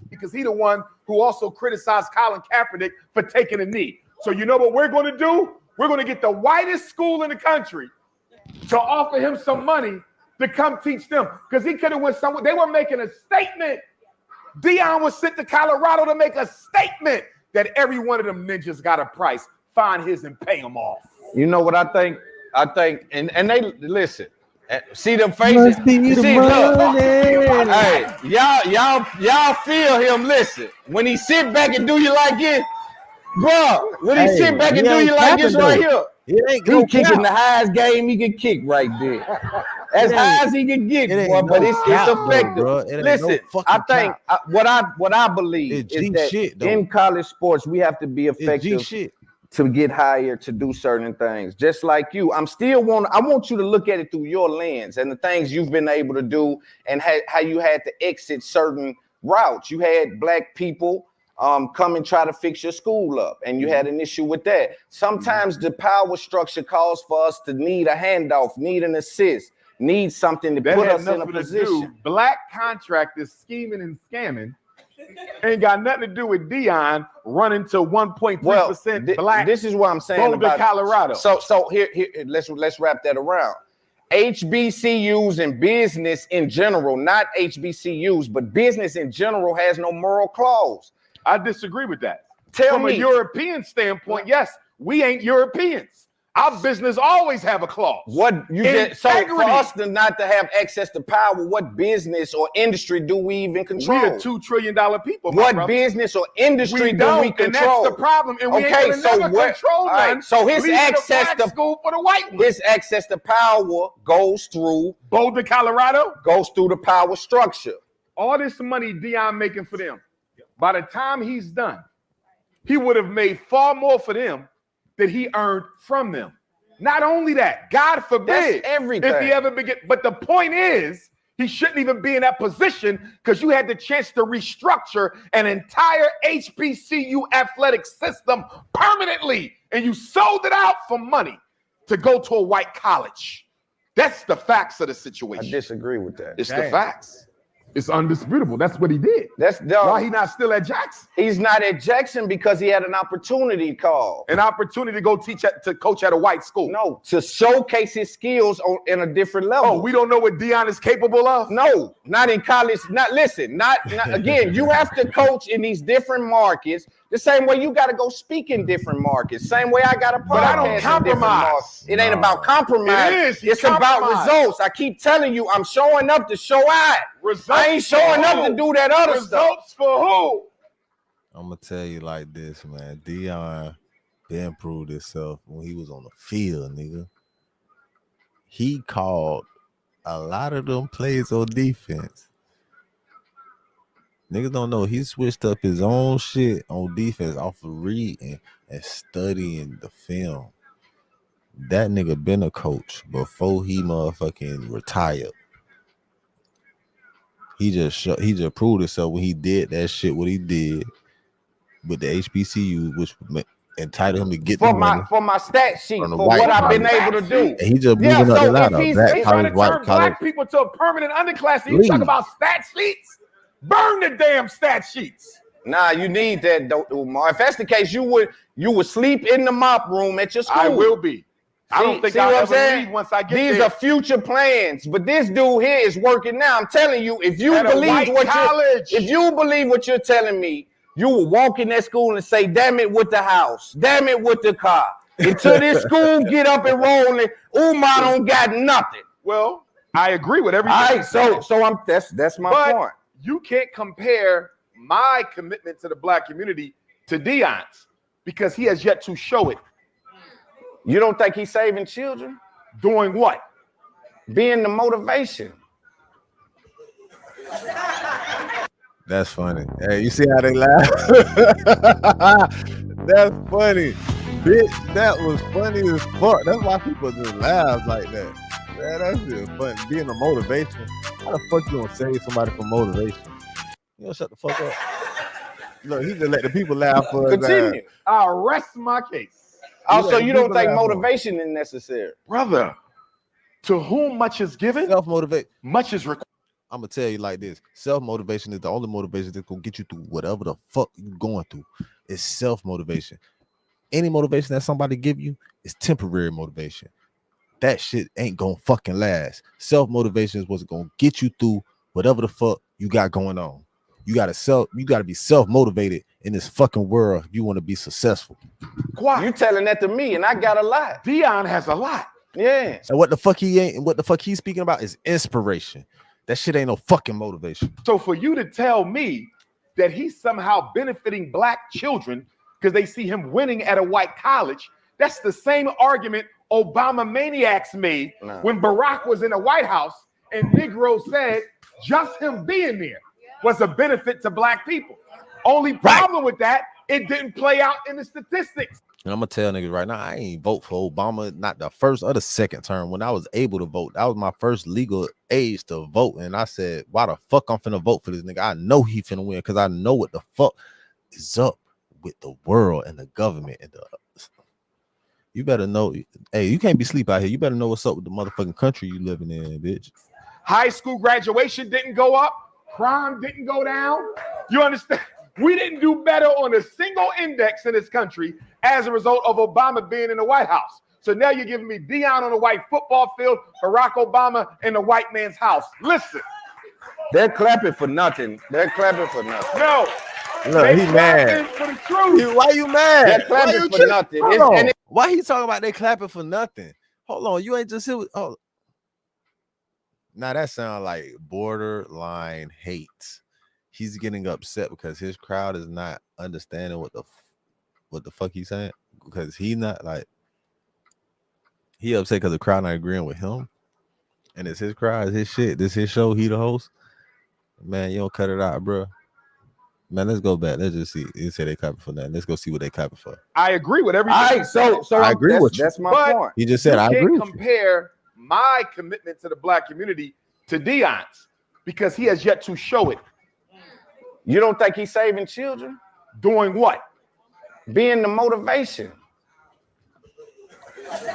Because he the one who also criticized Colin Kaepernick for taking a knee. So you know what we're going to do? We're going to get the whitest school in the country to offer him some money to come teach them. Because he could have went somewhere. They were making a statement. Deion was sent to Colorado to make a statement that every one of them ninjas got a price. Find his and pay him off. You know what I think? And they listen. See them faces. See, look. Hey, y'all feel him. Listen, when he sit back and do you like it, bro. When he sit back and do you like this right here, he kicking the highest game he can kick right there. As high as he can get, boy, but it's effective. Listen, I think what I believe is that in college sports we have to be effective to get hired to do certain things. Just like you, I want you to look at it through your lens and the things you've been able to do and how you had to exit certain routes. You had black people come and try to fix your school up, and you had an issue with that. Sometimes the power structure calls for us to need a handoff, need an assist, need something to That put had us in a nothing to position. do. Black contractors scheming and scamming ain't got nothing to do with Dion running to 1.3% black. This is what I'm saying Boulder, about Colorado. So here let's wrap that around. HBCUs and business in general, not HBCUs, but business in general has no moral clause. I disagree with that. From a European standpoint, yes, we ain't Europeans. Our business always have a clause. What you get? So for us to not to have access to power, what business or industry do we even control? We are $2 trillion people. What business or industry do don't, we and control? that's the problem. And we okay, ain't gonna never control none. So his Leaving access the black to school for the white one. His access to power goes through Boulder, Colorado. Goes through the power structure. All this money Dion making for them, by the time he's done, he would have made far more for them than he earned from them. Not only that, God forbid, That's everything. if he ever begin. But the point is, he shouldn't even be in that position because you had the chance to restructure an entire HBCU athletic system permanently, and you sold it out for money to go to a white college. That's the facts of the situation. I disagree with that. It's the facts. It's undisputable. That's what he did. That's why he not still at Jackson. He's not at Jackson because he had an opportunity call. An opportunity to go to coach at a white school. No, to showcase his skills in a different level. Oh, we don't know what Dion is capable of? No, not in college. Not again, you have to coach in these different markets. The same way you got to go speak in different markets. Same way I got to podcast. But I don't compromise. It ain't about compromise. It is. It's about results. I keep telling you, I'm showing up to show out. Results I ain't showing up to do that other stuff. Results for who? I'm gonna tell you like this, man. Dion been proved himself when he was on the field, nigga. He called a lot of them plays on defense. Niggas don't know he switched up his own shit on defense off of reading and studying the film. That nigga been a coach before he motherfucking retired. He just proved himself when he did that shit. What he did with the HBCU, which entitled him to get for my stat sheet for what I've been able to do. And he just moving up the ladder. He's trying to turn black people to a permanent underclass. And you talk about stat sheets? Burn the damn stat sheets. Nah, you need that, Umar. If that's the case, you would sleep in the mop room at your school. I will be. I don't think I'll ever leave once I get there. These are future plans, but this dude here is working now. I'm telling you, if you believe what you're telling me, you will walk in that school and say, "Damn it with the house, damn it with the car." Until this school get up and rolling, Umar don't got nothing. Well, I agree with everything. All right, so that's my point. You can't compare my commitment to the black community to Dion's because he has yet to show it. You don't think he's saving children? Doing what? Being the motivation. That's funny. Hey, you see how they laugh? That's funny. Bitch, that was funny as fuck. That's why people just laugh like that. Man, that's just fun. Being a motivation. How the fuck you gonna save somebody from motivation? You know, shut the fuck up. Look, he just let the people laugh for us. Continue. I'll rest my case. Also, you don't think motivation is necessary? Brother, to whom much is given, self-motivate. Much is required. I'm gonna tell you like this: self-motivation is the only motivation that's gonna get you through whatever the fuck you're going through. It's self-motivation. Any motivation that somebody give you is temporary motivation. That shit ain't gonna fucking last. Self-motivation is what's gonna get you through whatever the fuck you got going on. You gotta be self-motivated in this fucking world if you want to be successful. You telling that to me, and I got a lot. Dion has a lot. Yeah. And what the fuck he's speaking about is inspiration. That shit ain't no fucking motivation. So for you to tell me that he's somehow benefiting black children because they see him winning at a white college, that's the same argument Obama maniacs made when Barack was in the White House and Negroes said just him being there was a benefit to black people. Only problem with that, it didn't play out in the statistics. And I'm gonna tell niggas right now, I ain't vote for Obama, not the first or the second term. When I was able to vote, that was my first legal age to vote. And I said, why the fuck I'm finna vote for this nigga? I know he finna win because I know what the fuck is up with the world and the government and the. You better know. Hey, you can't be asleep out here. You better know what's up with the motherfucking country you living in, bitch. High school graduation didn't go up. Crime didn't go down. You understand? We didn't do better on a single index in this country as a result of Obama being in the White House. So now you're giving me Deion on a white football field, Barack Obama in the white man's house. Listen. They're clapping for nothing. They're clapping for nothing. No. Look, he mad. For the truth. Why you mad? They're clapping for nothing. Why he talking about they clapping for nothing? Hold on, you ain't just here with, oh. Now that sound like borderline hate. He's getting upset because his crowd is not understanding what the fuck he's saying, because he not like he upset because the crowd not agreeing with him, and it's his crowd, it's his shit, this his show, he the host. Man, you don't cut it out, bro. Man, let's go back. Let's just see. You say they clapping for nothing. Let's go see what they clapping for. I agree with everything. All right, so I agree with you. That's my point. He just said I agree You with can't you. compare my commitment to the black community to Deion's because he has yet to show it. You don't think he's saving children? Doing what? Being the motivation.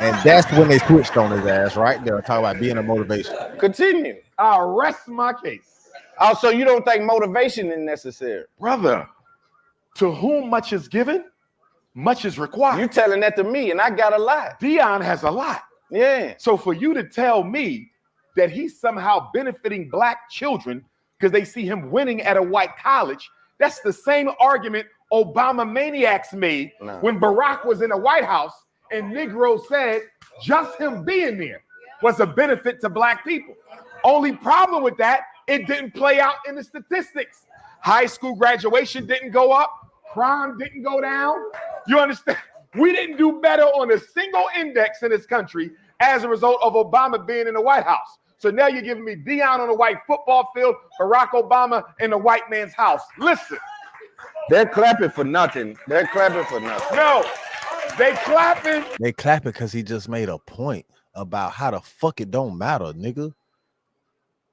And that's when they switched on his ass right there, talking about being a motivation. Continue. I'll rest my case. Oh, so you don't think motivation is necessary? Brother, to whom much is given, much is required. You telling that to me, and I got a lot. Deion has a lot. Yeah. So for you to tell me that he's somehow benefiting black children because they see him winning at a white college, that's the same argument Obama maniacs made when Barack was in the White House and Negro said just him being there was a benefit to black people. Only problem with that, it didn't play out in the statistics. High school graduation didn't go up. Crime didn't go down. You understand? We didn't do better on a single index in this country as a result of Obama being in the White House. So now you're giving me Deion on a white football field, Barack Obama in the white man's house. Listen. They're clapping for nothing. They're clapping for nothing. No, they clapping. They clapping because he just made a point about how the fuck it don't matter, nigga.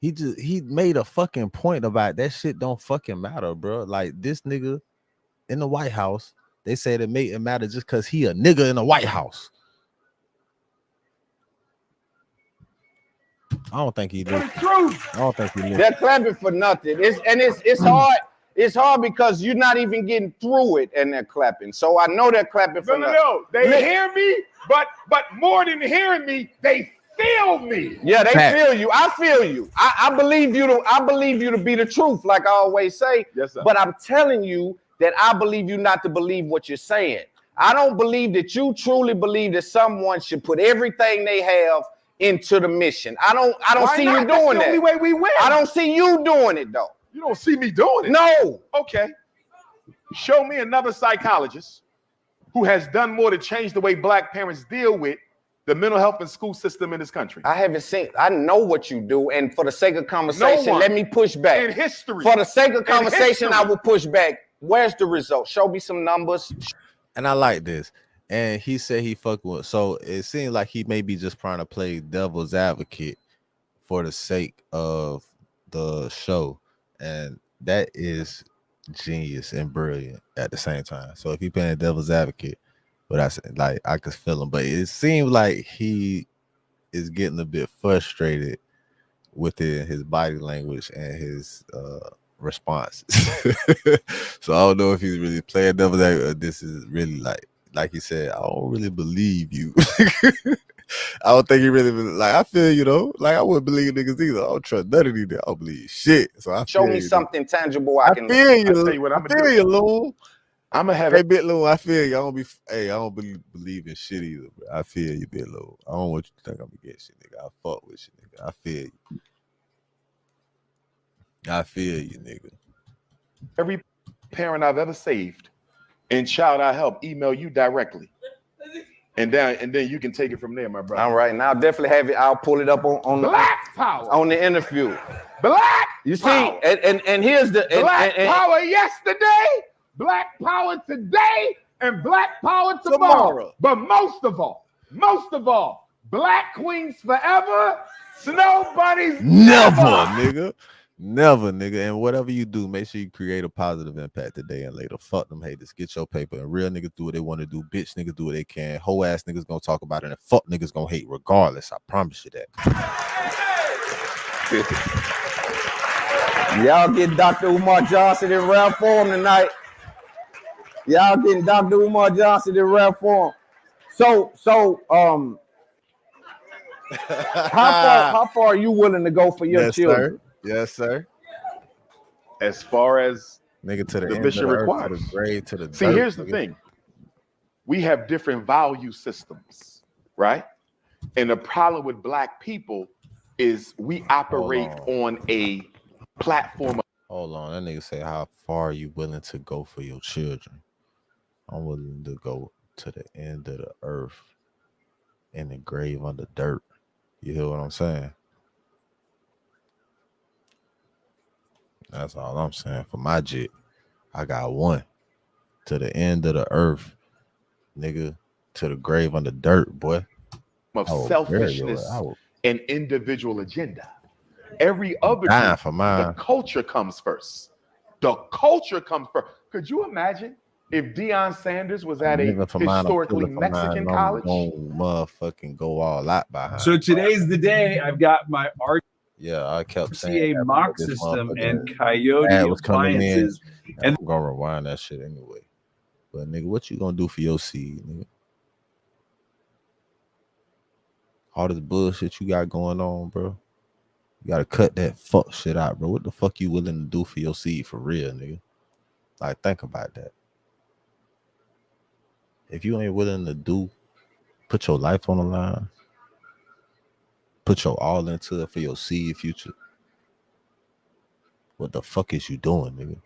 He made a fucking point about that shit don't fucking matter, bro. Like this nigga in the White House, they said it made it matter just because he a nigga in the White House. I don't think he did. I don't think he did. They're clapping for nothing. It's hard. It's hard because you're not even getting through it, and they're clapping. So I know they're clapping for nothing. No. They hear me, but more than hearing me, they feel me. Yeah, they feel you. I feel you. I believe you to be the truth, like I always say. Yes, sir. But I'm telling you that I believe you not to believe what you're saying. I don't believe that you truly believe that someone should put everything they have into the mission. I don't Why see not? you That's doing the that. only way we win. I don't see you doing it though. You don't see me doing it? No. Okay. Show me another psychologist who has done more to change the way black parents deal with the mental health and school system in this country. I haven't seen. I know what you do, and for the sake of conversation, one let me push back. in history. For the sake of conversation, history. I will push back. Where's the result? Show me some numbers. And I like this. And he said he fucked with. So it seems like he may be just trying to play devil's advocate for the sake of the show. And that is genius and brilliant at the same time. So if he playing devil's advocate, but I could feel him. But it seems like he is getting a bit frustrated within his body language and his responses. So I don't know if he's really playing devil's advocate or this is really like he said, I don't really believe you. I don't think he really like. I feel like I wouldn't believe niggas either. I don't trust none of these. I don't believe shit. So I Show me something tangible. I can. feel you. I'll tell you what I'm I gonna feel do. you, Loon. I'm gonna have Hey, it. Bit Loon, I feel you. I don't believe in shit either. Bro. I feel you, Bit Loon. I don't want you to think I'm gonna get shit, nigga. I fuck with you, nigga. I feel you. I feel you, nigga. Every parent I've ever saved and child I help email you directly. And then you can take it from there, my brother. All right, now definitely have it. I'll pull it up on Black power. on the interview. Black You see, power. and here's the Black and- power yesterday, black power today, and black power tomorrow. But most of all, black queens forever, snow bunnies Never, nigga. Never, nigga. And whatever you do, make sure you create a positive impact today and later. Fuck them haters. Get your paper. And real niggas do what they want to do. Bitch niggas do what they can. Whole ass niggas gonna talk about it. And fuck niggas gonna hate regardless. I promise you that. Y'all get Dr. Umar Johnson in rap form tonight. Y'all getting Dr. Umar Johnson in rap form. So, how far are you willing to go for your children? Sir. Yes, sir. As far as nigga to the end mission of the earth, requires. to the grave, to the See, dirt, here's the nigga. thing. We have different value systems, right? And the problem with Black people is we operate on a platform. Hold on, that nigga say, how far are you willing to go for your children? I'm willing to go to the end of the earth in the grave under dirt. You hear what I'm saying? That's all I'm saying. For my jit, I got one. To the end of the earth, nigga, to the grave under dirt, boy. Of I will selfishness bury your- I will and individual agenda. Every other dying group, for mine. the culture comes first. The culture comes first. Could you imagine if Deion Sanders was at a Living for mine, I'm historically killing for mine, Mexican I'm college? gonna motherfucking go all out behind. So today's the day. I've got my Yeah, I kept saying RCA that, mock but this system and motherfucking Coyote ad was coming in. appliances. And I'm gonna rewind that shit anyway. But nigga, what you gonna do for your seed, nigga? All this bullshit you got going on, bro. You gotta cut that fuck shit out, bro. What the fuck you willing to do for your seed for real, nigga? Like, think about that. If you ain't willing to do, put your life on the line, put your all into it for your seed future. What the fuck is you doing, nigga?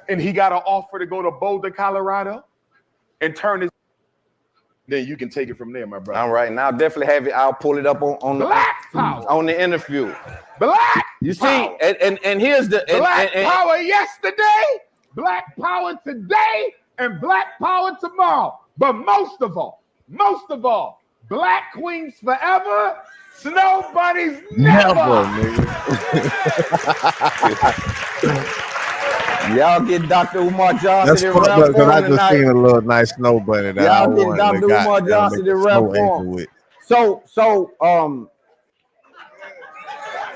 And he got an offer to go to Boulder, Colorado, and turn his. Then you can take it from there, my brother. All right, now definitely have it. I'll pull it up on Black power. on the interview. Black You power. see, and here's the Black power yesterday, Black power today, and Black power tomorrow. But most of all, Black queens forever, snow bunnies never. nigga. Y'all get Dr. Umar Johnson That's in fucked rap up because I form just tonight. seen a little nice snow bunny that I Y'all get wanted Dr. to Umar goddamn Johnson make in a rap snow anchor form. with. So,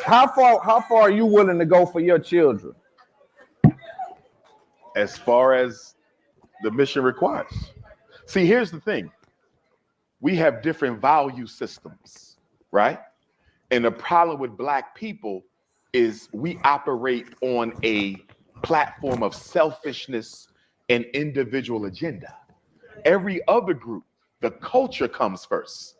how far are you willing to go for your children? As far as the mission requires. See, here's the thing. We have different value systems, right? And the problem with Black people is we operate on a platform of selfishness and individual agenda. Every other group, the culture comes first.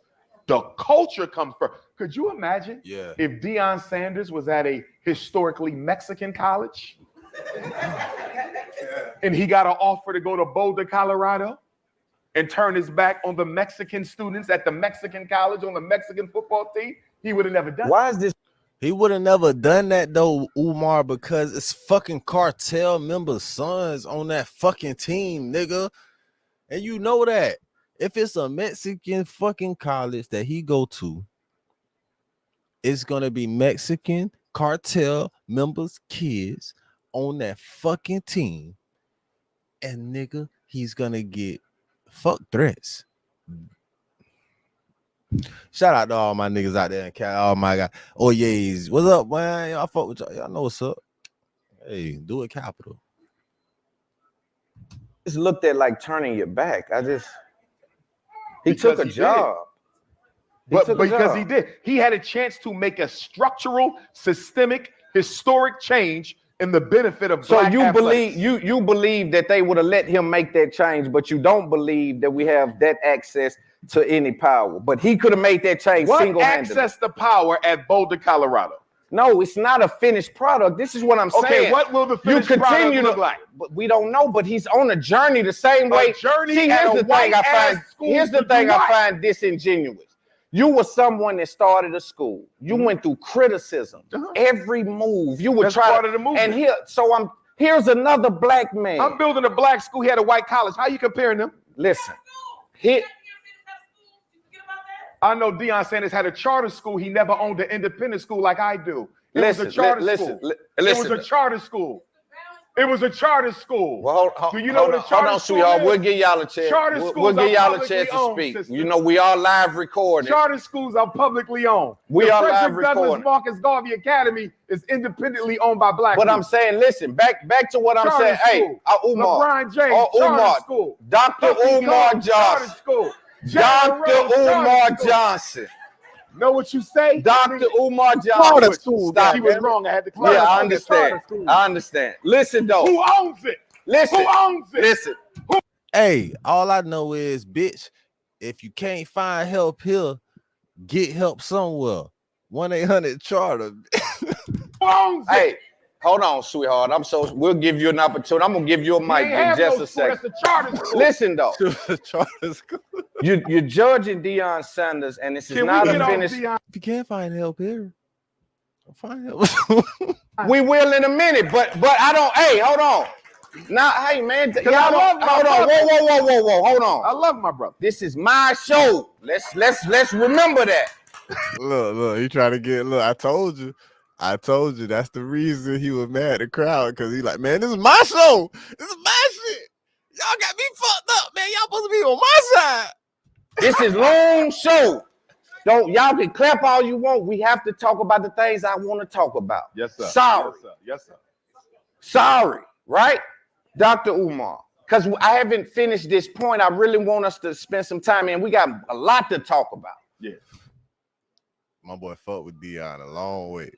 The culture comes first. Could you imagine if Deion Sanders was at a historically Mexican college and he got an offer to go to Boulder, Colorado, and turn his back on the Mexican students at the Mexican college on the Mexican football team? He would have never done it. Why is this? He would have never done that though, Umar, because it's fucking cartel members' sons on that fucking team, nigga. And you know that. If it's a Mexican fucking college that he go to, it's gonna be Mexican cartel members' kids on that fucking team. And nigga, he's gonna get fuck threats. Shout out to all my niggas out there in Cali. Oh my God. Oh yes. What's up, man? Y'all fuck with y'all. Y'all know what's up. Hey, do it capital. It's looked at like turning your back. He Because took a he did. job. But because he did, he had a chance to make a structural, systemic, historic change in the benefit of So Black you athletics. believe you believe that they would have let him make that change, but you don't believe that we have that access to any power. But he could have made that change What single-handedly. access to power at Boulder, Colorado? No, it's not a finished product. This is what I'm saying. Okay, what will the finished product look like? But we don't know. But he's on a journey the same way. journey See, at here's a the thing white-ass I find. school Here's the to thing do I what? find disingenuous. You were someone that started a school. You went through criticism. Every move you would That's try part to, of the movement. And here's another Black man. I'm building a Black school. He had a white college. How you comparing them? Listen, I know Deion Sanders had a charter school. He never owned an independent school like I do. It was a charter school. It was a charter school. It was a charter school. Well, do you know what a charter hold on, school sweetheart. is? We'll give y'all a chance. Charter We'll give y'all a publicly chance to owned, speak. sister. You know, we are live recording. Charter schools are publicly owned. We the are live Frederick Douglass recording. Marcus Garvey Academy is independently owned by black But people. I'm saying, listen, back to what I'm saying. School. Hey, Umar. LeBron James, Umar. school. Dr. Umar Johnson. School. Dr. Umar Johnson. Know what you say? Dr. Umar Johnson. Stop. He was wrong. I had to clarify. Yeah, I understand. I understand. Listen, though. Who owns it? Listen. Who owns it? Listen. Hey, all I know is, bitch, if you can't find help here, get help somewhere. 1-800-CHARTER. Hey, hold on, sweetheart. We'll give you an opportunity. I'm gonna give you a mic in just a second. That's a charter school. Listen though. Charter school. You're judging Deion Sanders, and this is not a finish. If you can't find help here, find help. We will in a minute, but I don't. Hey, hold on. Now, hey man, y'all don't. Hold on. Whoa. Hold on. I love my brother. This is my show. Let's remember that. Look, he trying to get. Look, I told you. That's the reason he was mad at the crowd, because he like, man, this is my show. This is my shit. Y'all got me fucked up, man. Y'all supposed to be on my side. This is Loon show. Y'all can clap all you want. We have to talk about the things I want to talk about. Yes, sir. Sorry. Yes, sir. Sorry, right? Dr. Umar. Because I haven't finished this point. I really want us to spend some time, and we got a lot to talk about. Yeah. My boy fucked with Deion a long way.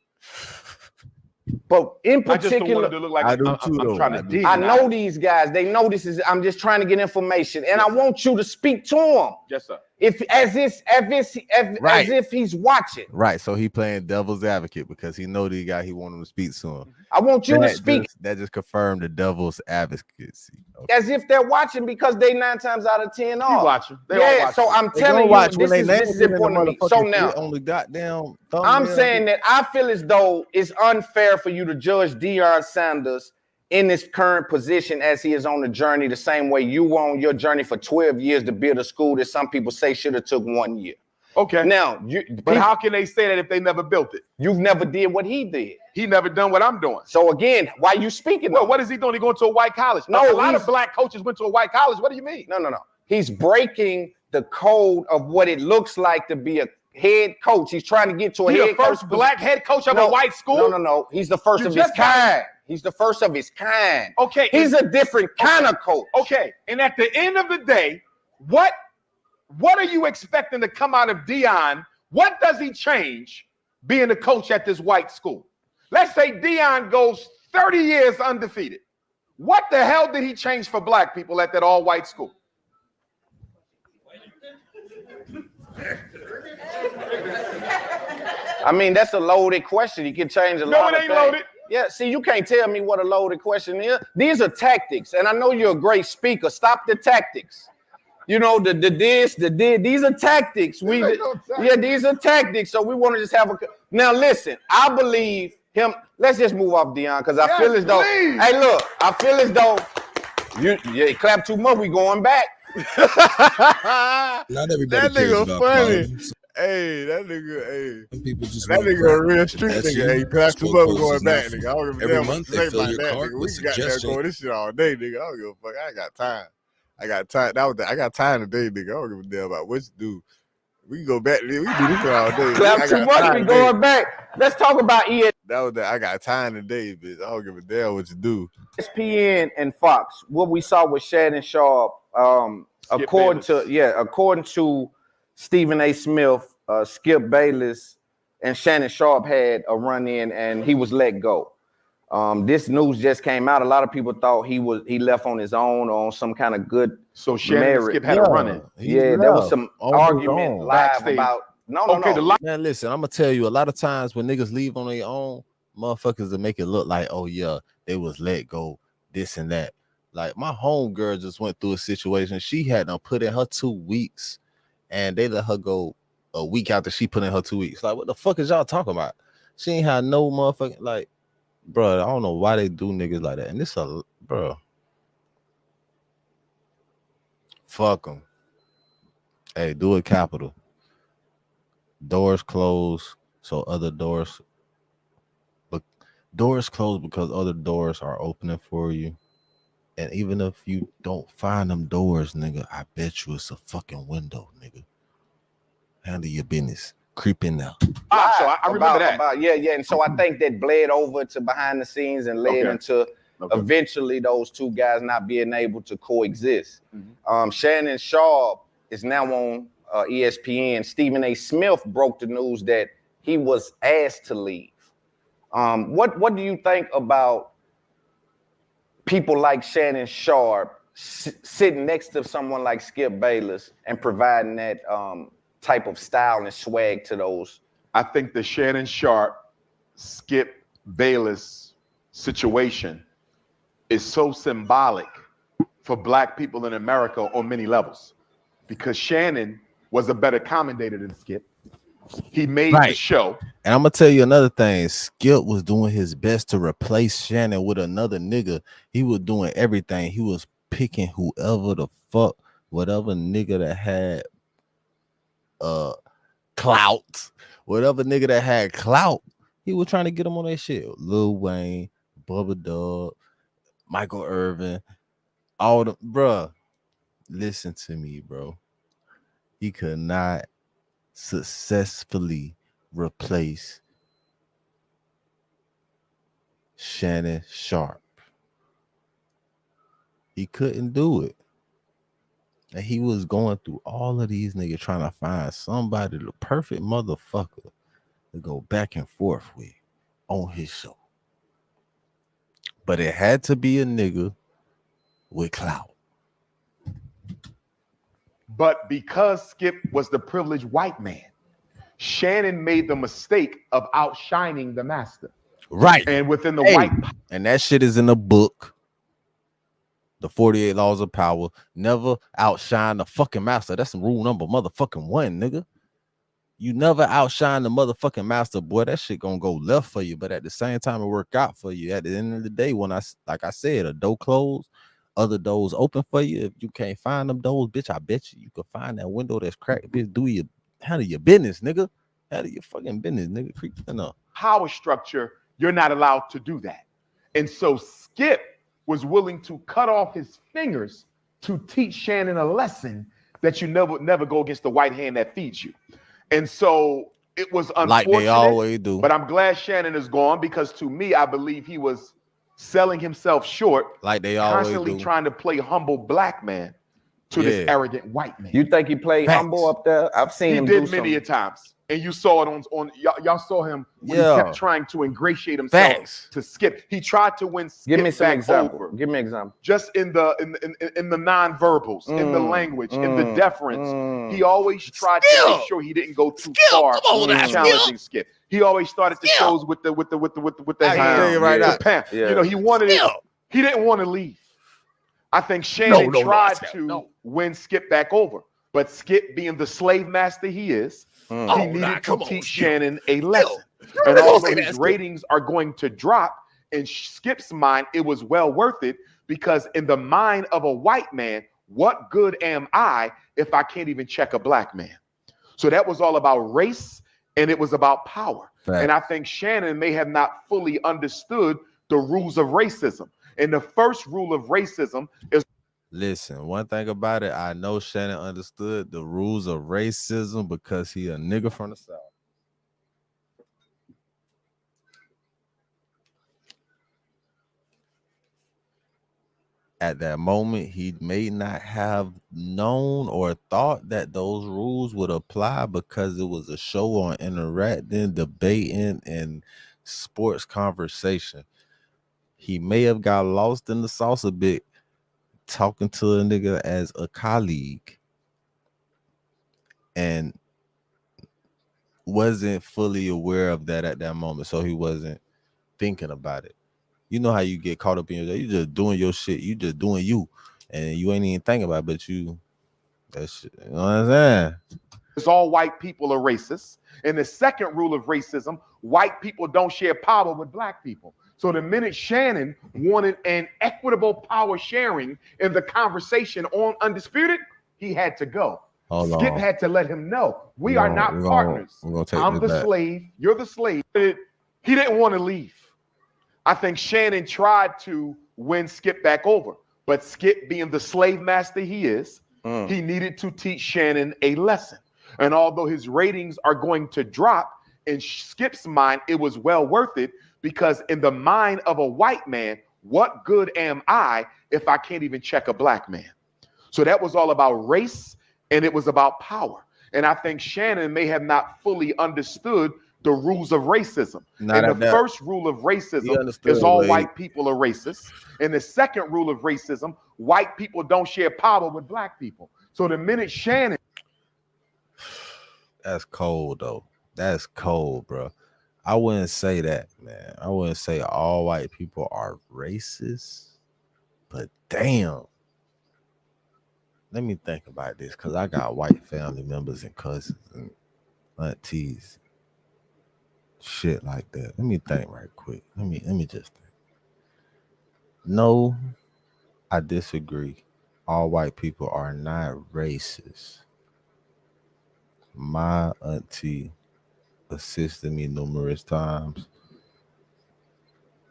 But in I just don't particular, want it to look like I do I'm too, trying though. to dig. I know these guys. They know this is. I'm just trying to get information, and I want you to speak to them. Yes, sir. As if he's watching. Right, so he playing devil's advocate because he know the guy he want him to speak to him. I want you to speak That just confirmed the devil's advocacy. Okay. as if they're watching, because they 9 times out of 10 are. You watching? They all watching. So I'm They telling gonna you, watch when this is important to me. So now, on the goddamn I'm saying that I feel as though it's unfair for you to judge Deion Sanders in this current position as he is on the journey the same way you were on your journey for 12 years to build a school that some people say should have took 1 year. Okay. Now, But how can they say that if they never built it? you've never did what he did. He never done what I'm doing. So again, why you speaking? Well, what is he doing? He going to a white college? No, a lot of he's- black coaches went to a white college. What do you mean? No. He's breaking the code of what it looks like to be a head coach. He's trying to get to a He head the first coach. black head coach of a white school? No. He's the first You of his just got- kind. He's the first of his kind. Okay. He's a different kind of coach. Okay. And at the end of the day, what are you expecting to come out of Deion? What does he change being a coach at this white school? Let's say Deion goes 30 years undefeated. What the hell did he change for black people at that all-white school? I mean, that's a loaded question. He can change a No, lot it of ain't things. loaded. Yeah, see, you can't tell me what a loaded question is. These are tactics, and I know you're a great speaker. Stop the tactics. You know, the this, the did. These are tactics. These are tactics. So we want to just have a. Now listen, I believe him. Let's just move off Deion, because I feel as though. please. Hey, look, I feel as though you clap too much. We going back. Not everybody That cares nigga about funny. quality. So Hey, that nigga, hey. some people just That want nigga a crap. real street That's nigga. you. Hey, clap Smoke two up posts going is back, not nigga. I don't give a every damn what month you they say fill about your that, cart nigga. with We got there suggestions. going this shit all day, nigga. I don't give a fuck. I got time. I got time. I got time today, nigga. I don't give a damn about what you do. We can go back. We can do this shit all day. Clap I too got much. time We today. going back. Let's talk about ESPN. That was that. I got time today, bitch. I don't give a damn what you do. ESPN and Fox. What we saw with Shannon Sharp, according to Stephen A. Smith, Skip Bayless and Shannon Sharp had a run-in and he was let go. This news just came out. A lot of people thought he left on his own or on some kind of good. So Shannon and merit. Skip had a run-in. Yeah, there was some on his argument own. live Backstage. about no. Man, listen, I'm gonna tell you, a lot of times when niggas leave on their own, motherfuckers to make it look like, oh yeah, they was let go, this and that. Like my homegirl just went through a situation. She had to put in her 2 weeks, and they let her go a week after she put in her 2 weeks. Like, what the fuck is y'all talking about? She ain't had no motherfucking, like, bro. I don't know why they do niggas like that. And this bro. Fuck them. Hey, do it capital. Doors close, so other doors. But doors close because other doors are opening for you. And even if you don't find them doors, nigga, I bet you it's a fucking window, nigga. Handle your business. Creep in there. So I remember that. And so I think that bled over to behind the scenes and led into eventually those two guys not being able to coexist. Shannon Sharp is now on ESPN. Stephen A. Smith broke the news that he was asked to leave. What do you think about people like Shannon Sharp sitting next to someone like Skip Bayless and providing that type of style and swag to those? I think the Shannon Sharp, Skip Bayless situation is so symbolic for Black people in America on many levels, because Shannon was a better commentator than Skip. He made the show. And I'm gonna tell you another thing. Skip was doing his best to replace Shannon with another nigga. He was doing everything. He was picking whoever the fuck, whatever nigga that had clout, whatever nigga that had clout, he was trying to get him on that shit. Lil Wayne, Bubba Dub, Michael Irvin, all the bruh. Listen to me, bro. He could not successfully replace Shannon Sharp. He couldn't do it. And he was going through all of these niggas trying to find somebody, the perfect motherfucker, to go back and forth with on his show. But it had to be a nigga with clout. But because Skip was the privileged white man, Shannon made the mistake of outshining the master. Right. And within the white... And that shit is in the book. The 48 Laws of Power. Never outshine the fucking master. That's rule number motherfucking 1, nigga. You never outshine the motherfucking master, boy. That shit gonna go left for you. But at the same time, it work out for you. At the end of the day, when like I said, a door closed, other doors open for you. If you can't find them doors, bitch, I bet you can find that window that's cracked. Bitch, handle your business, nigga. Handle your fucking business, nigga. Creep enough. Power structure, you're not allowed to do that. And so Skip was willing to cut off his fingers to teach Shannon a lesson that you never go against the white hand that feeds you. And so it was unfortunate, like they always do. But I'm glad Shannon is gone, because to me, I believe he was selling himself short, like they always constantly do. Trying to play humble Black man to this arrogant white man. You think he played humble up there? I've seen him do many a times. And you saw it on y'all saw him when he kept trying to ingratiate himself to Skip. He tried to win Skip. Give me some back example. over. Give me an example. Just in the nonverbals, in the language, in the deference. He always tried to make sure he didn't go too far in challenging Skip. He always started the shows with the hand. Right the pan. You know, he wanted it. He didn't want to leave. I think Shannon tried to win Skip back over. But Skip, being the slave master he is, he needed to teach Shannon a lesson. And although his ratings are going to drop, in Skip's mind, it was well worth it, because in the mind of a white man, what good am I if I can't even check a Black man? So that was all about race, and it was about power. And I think Shannon may have not fully understood the rules of racism. And the first rule of racism is... Listen, one thing about it, I know Shannon understood the rules of racism because he a nigga from the South. At that moment, he may not have known or thought that those rules would apply, because it was a show on interacting, debating, and sports conversation. He may have got lost in the sauce a bit, talking to a nigga as a colleague, and wasn't fully aware of that at that moment, so he wasn't thinking about it. You know how you get caught up in your, you just doing your shit, you just doing you, and you ain't even thinking about it, but you, that shit, you know what I'm saying? It's all white people are racist. And the second rule of racism, white people don't share power with Black people. So the minute Shannon wanted an equitable power sharing in the conversation on Undisputed, he had to go. Hold Skip on. had to let him know we are not partners. We're gonna take I'm this the back. slave. You're the slave. He didn't want to leave. I think Shannon tried to win Skip back over, but Skip, being the slave master he is, he needed to teach Shannon a lesson. And although his ratings are going to drop, in Skip's mind, it was well worth it, because in the mind of a white man, what good am I if I can't even check a black man? So that was all about race, and it was about power. And I think Shannon may have not fully understood the rules of racism. And the first rule of racism is all white people are racist. And the second rule of racism, white people don't share power with black people. So the minute Shannon... That's cold, though. That's cold, bro. I wouldn't say that, man. I wouldn't say all white people are racist. But damn. Let me think about this, because I got white family members and cousins and aunties. Shit like that. Let me think right quick. Let me just think. No, I disagree. All white people are not racist. My auntie assisted me numerous times,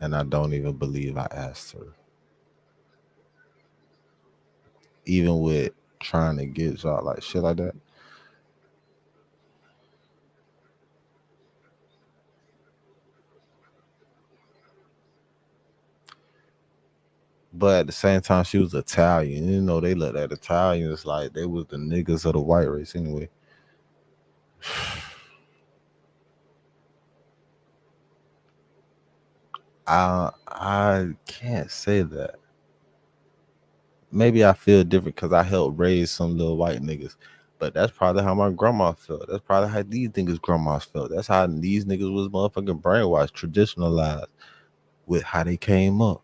and I don't even believe I asked her. Even with trying to get y'all like shit like that. But at the same time, she was Italian. You know, they looked at Italians like they was the niggas of the white race anyway. I can't say that. Maybe I feel different because I helped raise some little white niggas. But that's probably how my grandma felt. That's probably how these niggas' grandmas felt. That's how these niggas was motherfucking brainwashed, traditionalized with how they came up.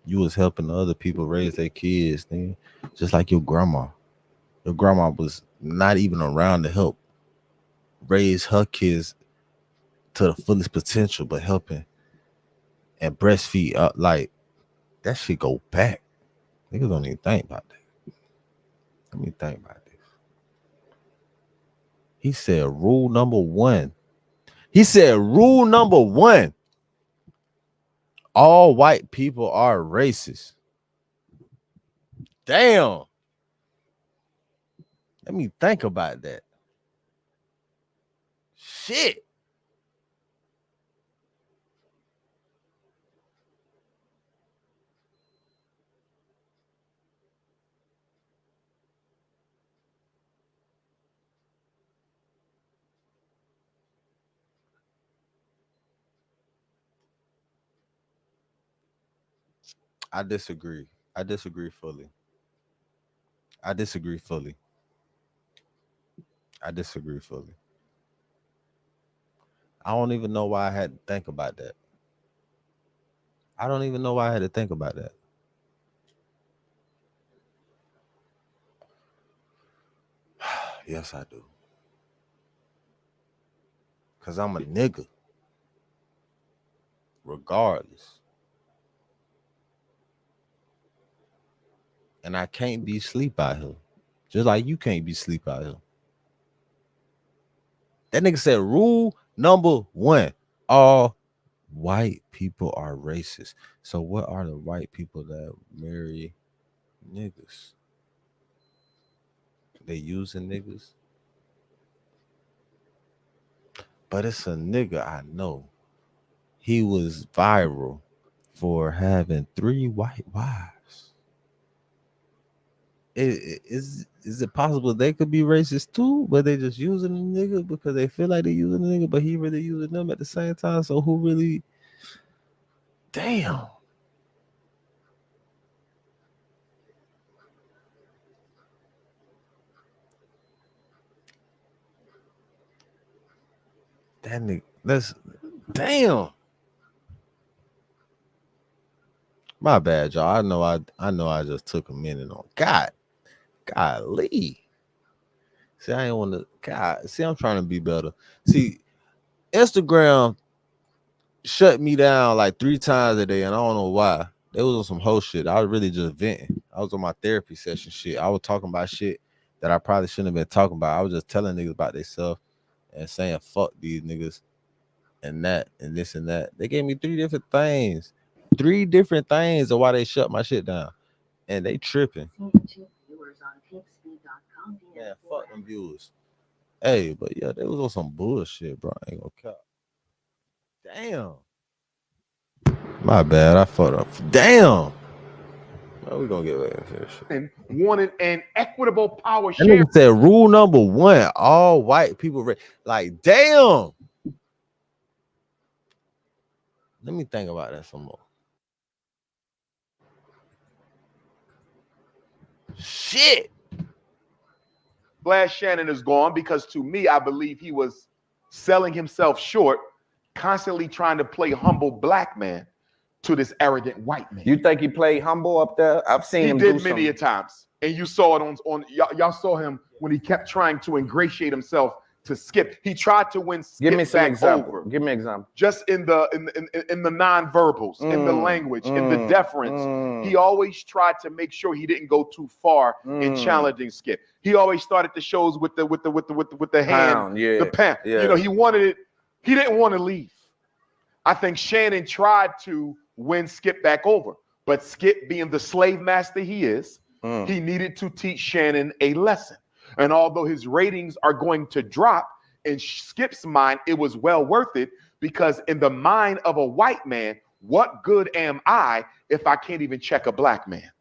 You was helping other people raise their kids, nigga. Just like your grandma. Your grandma was not even around to help raise her kids to the fullest potential, but helping and breastfeed up. Like, that shit go back. Niggas don't even think about that. Let me think about this. He said rule number one. He said rule number one. All white people are racist. Damn. Let me think about that. Shit. I disagree. I disagree fully. I disagree fully. I disagree fully. I don't even know why I had to think about that. I don't even know why I had to think about that. Yes, I do. Because I'm a nigga. Regardless. And I can't be sleep out here. Just like you can't be sleep out here. That nigga said rule number one. All white people are racist. So what are the white people that marry niggas? They using niggas? But it's a nigga I know. He was viral for having 3 white wives. Is it possible they could be racist too, but they just using the nigga because they feel like they using the nigga, but he really using them at the same time? So who really? Damn. That nigga, that's damn. My bad, y'all. I know I just took a minute on golly. See, I ain't want to see, I'm trying to be better. See, Instagram shut me down like 3 times a day, and I don't know why. They was on some whole shit. I was really just venting. I was on my therapy session shit. I was talking about shit that I probably shouldn't have been talking about. I was just telling niggas about themselves and saying fuck these niggas and that and this and that. They gave me 3 different things. 3 different things of why they shut my shit down. And they tripping. Yeah, fuck them viewers. Hey, but yeah, they was on some bullshit, bro. I ain't gonna cap. Damn. My bad. I fucked up. Damn. Well, we gonna get back into this shit. And wanted an equitable power That share. nigga said rule number 1, all white people like damn. Let me think about that some more. Shit. Glad Shannon is gone because to me, I believe he was selling himself short, constantly trying to play humble black man to this arrogant white man. You think he played humble up there? I've seen him He did do many a times. And you saw it on y'all saw him when he kept trying to ingratiate himself to Skip. He tried to win Skip Give me some back example. over. Give me an example. Just in the nonverbals, in the language, in the deference. He always tried to make sure he didn't go too far in challenging Skip. He always started the shows with the hand, the pound. Yeah. You know, he wanted it. He didn't want to leave. I think Shannon tried to win Skip back over, but Skip, being the slave master he is, he needed to teach Shannon a lesson. And although his ratings are going to drop, in Skip's mind, it was well worth it because in the mind of a white man, what good am I if I can't even check a black man?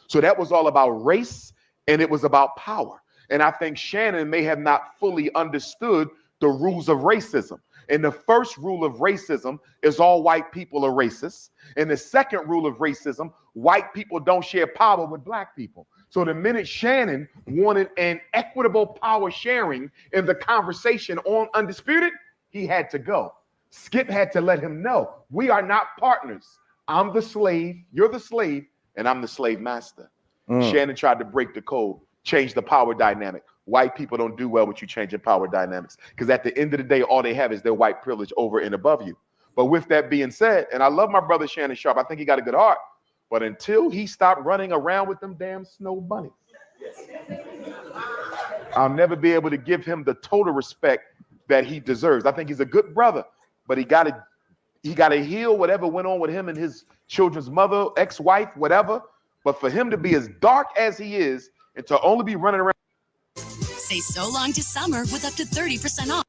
So that was all about race and it was about power. And I think Shannon may have not fully understood the rules of racism. And the first rule of racism is all white people are racist. And the second rule of racism, white people don't share power with black people. So the minute Shannon wanted an equitable power sharing in the conversation on Undisputed, he had to go. Skip had to let him know, we are not partners. I'm the slave, you're the slave, and I'm the slave master. Shannon tried to break the code, change the power dynamic. White people don't do well with you changing power dynamics because at the end of the day, all they have is their white privilege over and above you. But with that being said, and I love my brother Shannon Sharp, I think he got a good heart, but until he stopped running around with them damn snow bunnies, I'll never be able to give him the total respect that he deserves. I think he's a good brother, but he got to heal whatever went on with him and his children's mother, ex-wife, whatever. But for him to be as dark as he is and to only be running around. Say so long to summer with up to 30% off.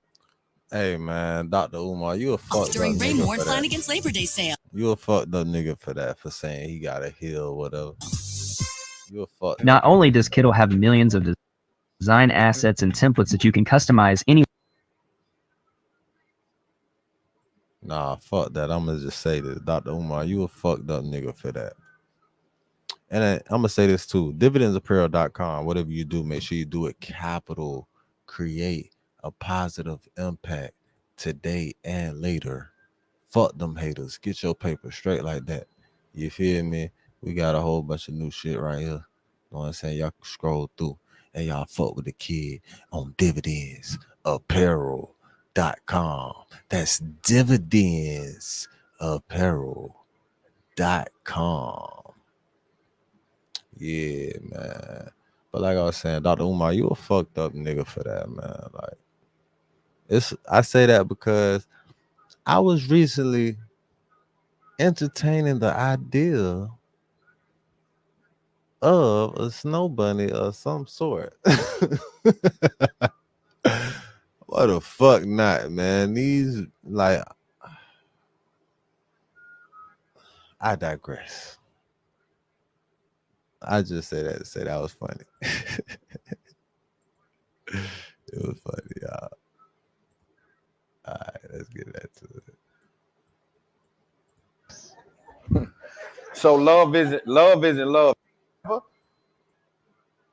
Hey man, Dr. Umar, you a fucked up During nigga Raymore for that. Flanagan's Labor Day sale. You a fucked up nigga for that, for saying he gotta heal, whatever. You a fucked Not only does Kittle have millions of design assets and templates that you can customize any. Nah, fuck that. I'm gonna just say this, Dr. Umar, you a fucked up nigga for that. And I'm gonna say this too: dividendsapparel.com. Whatever you do, make sure you do it capital. Create a positive impact today and later. Fuck them haters. Get your paper straight like that. You feel me? We got a whole bunch of new shit right here. You know what I'm saying? Y'all can scroll through and y'all fuck with the kid on dividendsapparel.com. That's dividendsapparel.com. Yeah, man. But like I was saying, Dr. Umar, you a fucked up nigga for that, man. Like, I say that because I was recently entertaining the idea of a snow bunny of some sort. What the fuck not, man? These, like, I digress. I just say that to say that was funny. It was funny, y'all. All right, let's get back to it. So love isn't love.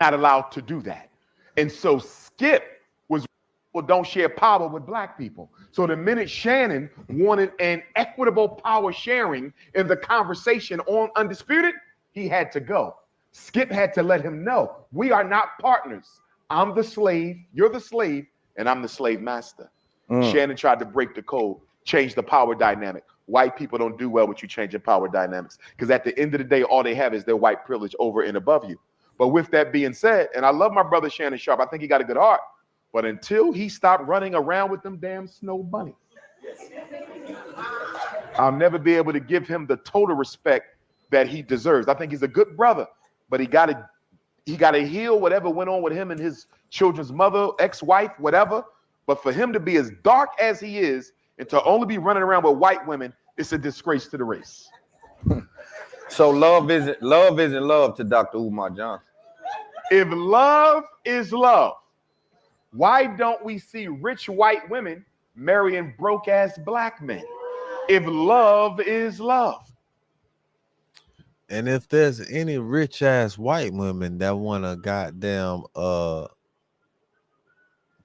Not allowed to do that. And so Skip was, well, don't share power with black people. So the minute Shannon wanted an equitable power sharing in the conversation on Undisputed, he had to go. Skip had to let him know, we are not partners. I'm the slave, you're the slave, and I'm the slave master. Shannon tried to break the code, change the power dynamic. white people don't do well with you changing power dynamics. Because at the end of the day, all they have is their white privilege over and above you. But with that being said, and I love my brother Shannon Sharp, I think he got a good heart. But until he stopped running around with them damn snow bunnies, I'll never be able to give him the total respect that he deserves. I think he's a good brother, but he got to heal whatever went on with him and his children's mother, ex-wife, whatever. But for him to be as dark as he is and to only be running around with white women, it's a disgrace to the race. So love isn't love to Dr. Umar Johnson. If love is love, why don't we see rich white women marrying broke-ass black men? If love is love. And if there's any rich ass white women that want to goddamn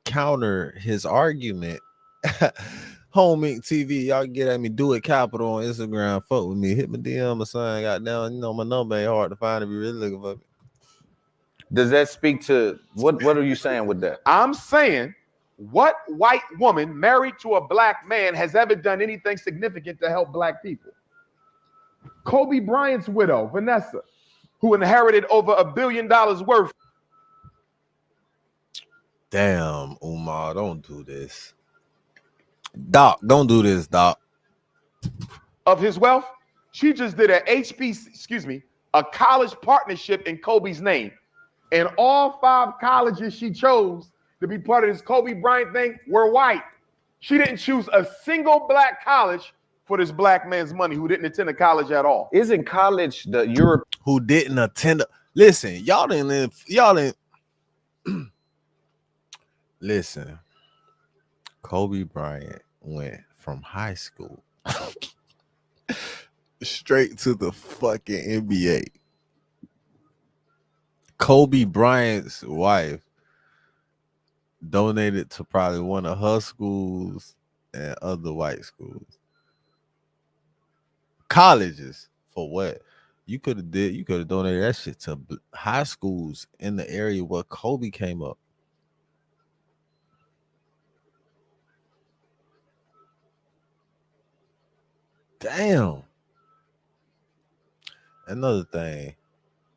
counter his argument, Home Inc. TV, y'all get at me, Do It Capital on Instagram, fuck with me, hit my DM or something, goddamn, you know my number ain't hard to find if you really looking for me. Does that speak to what are you saying with that? I'm saying, what white woman married to a black man has ever done anything significant to help black people? Kobe Bryant's widow, Vanessa, who inherited over $1 billion worth. Damn, Umar, don't do this. Doc, don't do this, Doc. Of his wealth, she just did a college partnership in Kobe's name. And all 5 colleges she chose to be part of this Kobe Bryant thing were white. She didn't choose a single black college for this black man's money who didn't attend a college at all. Isn't college the Europe who didn't attend? Listen, y'all didn't. Listen, Kobe Bryant went from high school straight to the fucking NBA. Kobe Bryant's wife donated to probably one of her schools and other white schools. Colleges for what? You could have donated that shit to high schools in the area where Kobe came up. Damn. Another thing,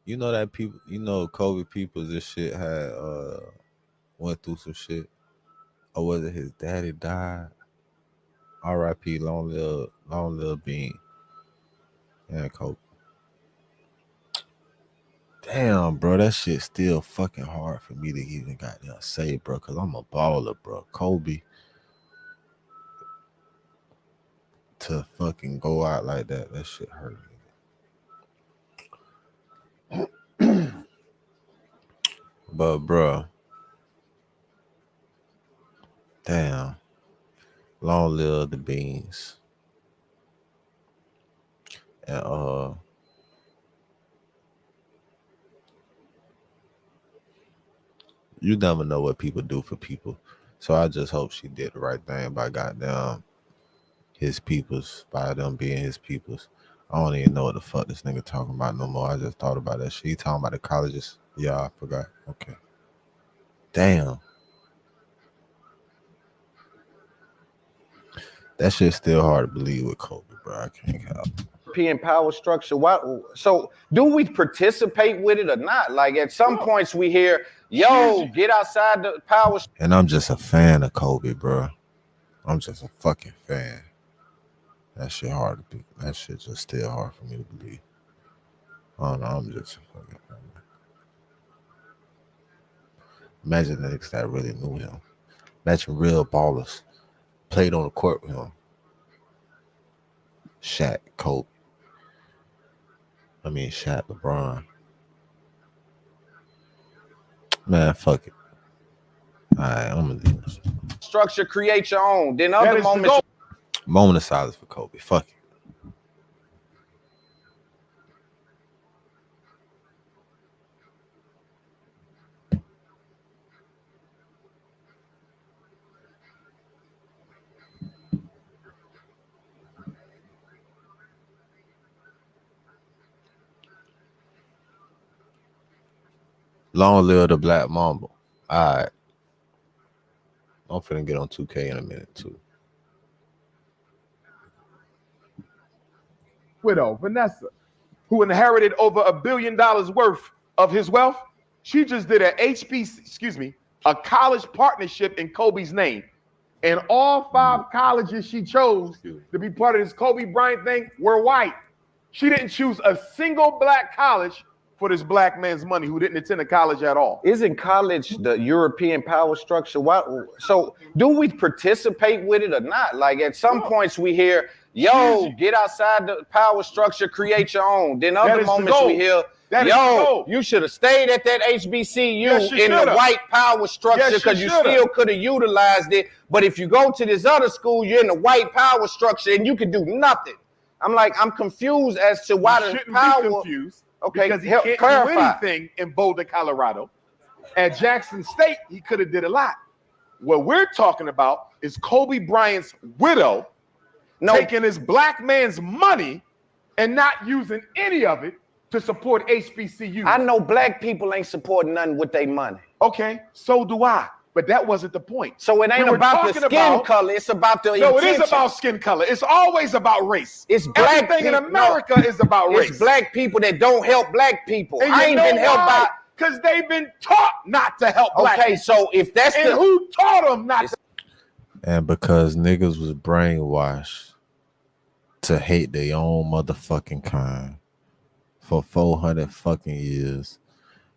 you know that people, Kobe people, this shit had went through some shit, or was it his daddy died? R.I.P. Long live Bean. And Kobe. Damn, bro, that shit still fucking hard for me to even goddamn say, bro, because I'm a baller, bro. Kobe to fucking go out like that shit hurt me. But, bro, damn, long live the Beans. And you never know what people do for people. So I just hope she did the right thing by goddamn his peoples, by them being his peoples. I don't even know what the fuck this nigga talking about no more. I just thought about that shit. He talking about the colleges. Yeah, I forgot. Okay. Damn. That shit's still hard to believe with Kobe, bro. I can't help. European power structure. Why? So do we participate with it or not? Like at some points we hear, yo, get outside the power. And I'm just a fan of Kobe, bro. I'm just a fucking fan. That shit hard to be. That shit just still hard for me to believe. I don't know. I'm just a fucking fan. Imagine the niggas that really knew him. Imagine real ballers played on the court with him. Shaq, Kobe. Shaq, LeBron. Man, fuck it. All right, I'm gonna do this. Structure, create your own. Then other moments. Moment of silence for Kobe. Fuck it. Long live the Black Mamba. All right. I'm finna get on 2K in a minute, too. widow, Vanessa, who inherited over $1 billion worth of his wealth, she just did a college partnership in Kobe's name. And all 5 colleges she chose to be part of this Kobe Bryant thing were white. She didn't choose a single black college for this black man's money who didn't attend a college at all. Isn't college the European power structure? So do we participate with it or not? Like at some points we hear, yo, get outside the power structure, create your own. Then other moments we hear, yo, you should have stayed at that HBCU in the white power structure because you still could have utilized it. But if you go to this other school, you're in the white power structure and you can do nothing. I'm like, I'm confused as to why the power. Be confused. Okay, because he help can't clarify. do anything in Boulder, Colorado. At Jackson State, he could have did a lot. What we're talking about is Kobe Bryant's widow taking his black man's money and not using any of it to support HBCUs. I know black people ain't supporting nothing with their money. Okay, so do I. But that wasn't the point. So it ain't about the skin color. It's about the intention. No, it is about skin color. It's always about race. It's black Everything in America is about race. It's black people that don't help black people. And I ain't been helped by. Because they've been taught not to help black people. Okay, so if that's and who taught them not to? And because niggas was brainwashed to hate their own motherfucking kind for 400 fucking years,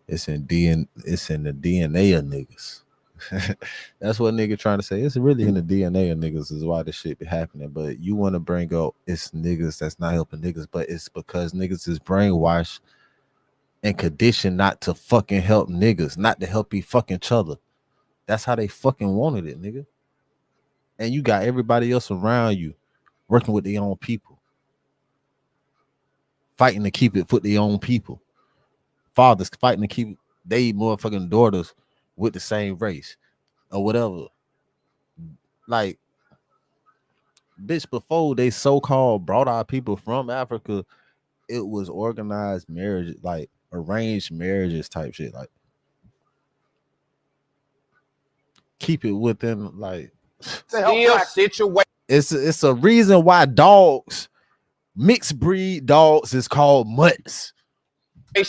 it's in the DNA of niggas. That's what nigga trying to say. It's really in the DNA of niggas is why this shit be happening. But you want to bring up it's niggas that's not helping niggas, but it's because niggas is brainwashed and conditioned not to fucking help niggas, not to help each other. That's how they fucking wanted it, nigga. And you got everybody else around you working with their own people, fighting to keep it for their own people. Fathers fighting to keep they motherfucking daughters with the same race or whatever. Like, bitch, before they so-called brought our people from Africa, it was organized marriage, like arranged marriages type shit. Like, keep it within, like, still situation. It's a reason why mixed breed dogs is called mutts.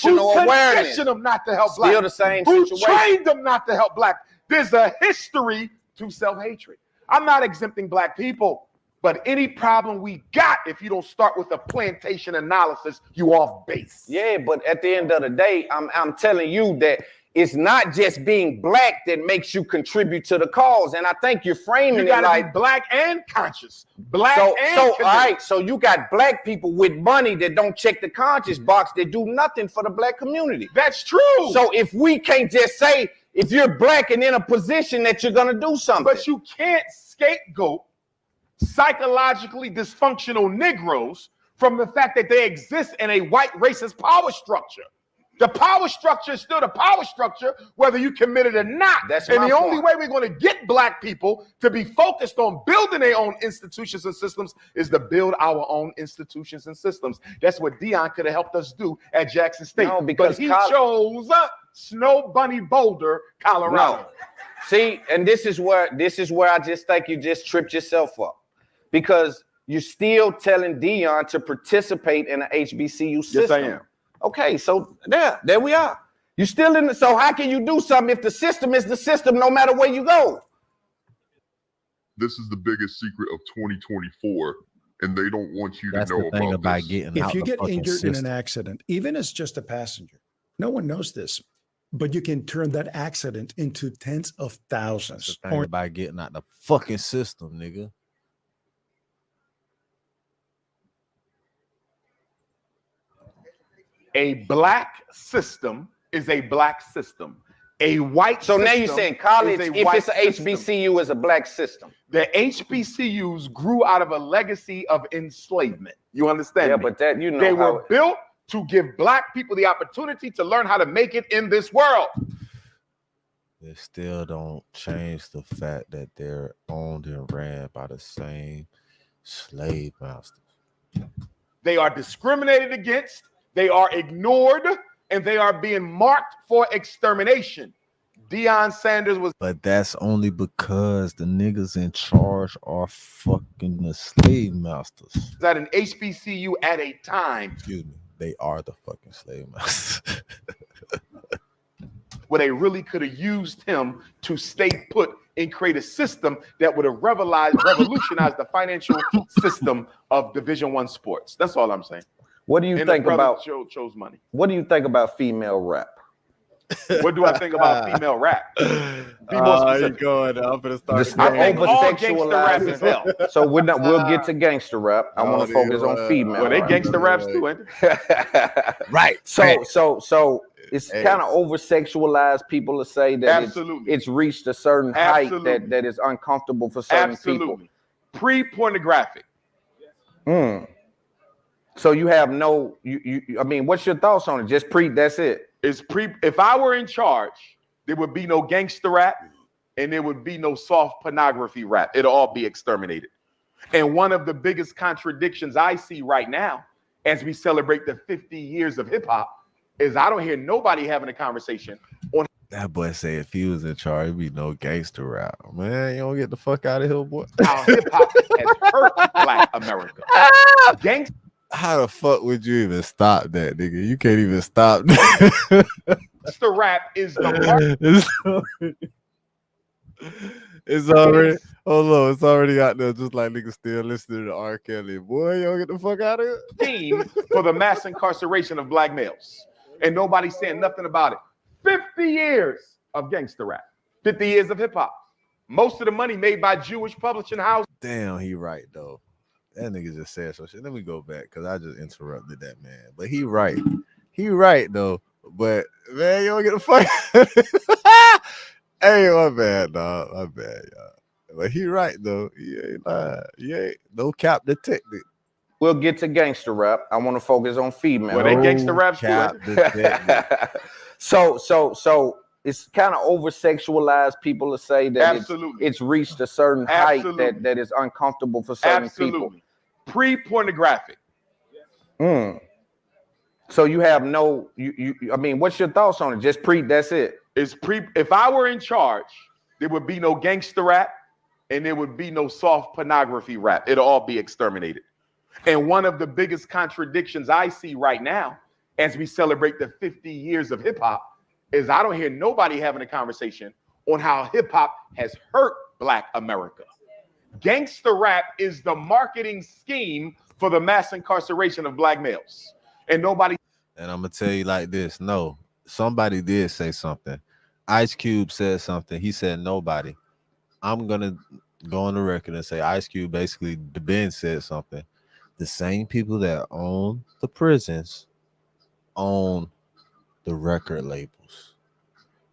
Who conditioned them not to help black? Still the same Who situation. trained them not to help black? There's a history to self-hatred. I'm not exempting black people, but any problem we got, if you don't start with a plantation analysis, you off base. Yeah, but at the end of the day, I'm telling you that it's not just being black that makes you contribute to the cause. And I think you're framing it like be black and conscious. Black so and all right, so you got black people with money that don't check the conscious box, that do nothing for the black community. That's true. So if we can't just say, if you're black and in a position that you're gonna do something. But you can't scapegoat psychologically dysfunctional Negroes from the fact that they exist in a white racist power structure. The power structure is still the power structure, whether you commit it or not. And the only way we're going to get black people to be focused on building their own institutions and systems is to build our own institutions and systems. That's what Dion could have helped us do at Jackson State. No, because but he chose Snow Bunny Boulder, Colorado. No. See, and this is where I just think you just tripped yourself up, because you're still telling Dion to participate in an HBCU system. Yes, I am. Okay, so there we are. You still in the, so how can you do something if the system is the system no matter where you go? This is the biggest secret of 2024, and they don't want you That's to know the thing about about getting If out you the get fucking injured system. in an accident, even as just a passenger, no one knows this, but you can turn that accident into tens of thousands. That's the thing about getting out the fucking system, nigga. A black system is a black system. A white So now you're saying college, is a if white it's a system. HBCU, is a black system. The HBCUs grew out of a legacy of enslavement. You understand? Yeah, me? but that, you know they how were built to give black people the opportunity to learn how to make it in this world. They still don't change the fact that they're owned and ran by the same slave masters. They are discriminated against, they are ignored, and they are being marked for extermination. Deion Sanders was But that's only because the niggas in charge are fucking the slave masters. at an HBCU at a time. Excuse me. They are the fucking slave masters. Where they really could have used him to stay put and create a system that would have revolutionized the financial system of Division I sports. That's all I'm saying. What do you And think the brother about chose money? What do you think about female rap? What do I think about female rap? Be more specific. I'm gonna start. I think all gangster rap is hell. So we'll get to gangster rap. I want to focus on female. Well, they rap. gangster raps too, ain't they? Right. So it's kind of over sexualized. People to say that it's reached a certain height that is uncomfortable for certain people. Pre-pornographic. So you have no. I mean, what's your thoughts on it? Just that's it. If I were in charge, there would be no gangster rap and there would be no soft pornography rap. It'll all be exterminated. And one of the biggest contradictions I see right now as we celebrate the 50 years of hip hop is I don't hear nobody having a conversation on that boy say if he was in charge, it'd be no gangster rap. Man, you don't get the fuck out of here, boy. how hip hop has hurt Black America. Gangster. How the fuck would you even stop that, nigga? You can't even stop that. Gangster rap is the It's already hold on, it's already out there, just like niggas still listening to R. Kelly. Boy, you don't get the fuck out of here. Team for the mass incarceration of Black males. And nobody's saying nothing about it. 50 years of gangster rap, 50 years of hip hop. Most of the money made by Jewish publishing houses. Damn, he right though. That nigga just said some shit. Let me go back because I just interrupted that man. But he right. He right though. But man, you don't get the fuck. Hey, my bad, dog. My bad, y'all. But he right though. He ain't lying. He ain't no cap detected. We'll get to gangster rap. I want to focus on female. Well, they gangster raps too. Cap detected. So it's kind of over sexualized. People to say that it's reached a certain height that is uncomfortable for certain people. Pre-pornographic. So you have no. I mean, what's your thoughts on it? Just that's it. If I were in charge, there would be no gangster rap and there would be no soft pornography rap. It'll all be exterminated. And one of the biggest contradictions I see right now as we celebrate the 50 years of hip hop is I don't hear nobody having a conversation on how hip hop has hurt Black America. Gangster rap is the marketing scheme for the mass incarceration of Black males. And nobody. And I'm gonna tell you like this. No, somebody did say something. Ice Cube said something. He said nobody. I'm gonna go on the record and say Ice Cube basically the Ben said something. The same people that own the prisons own the record labels.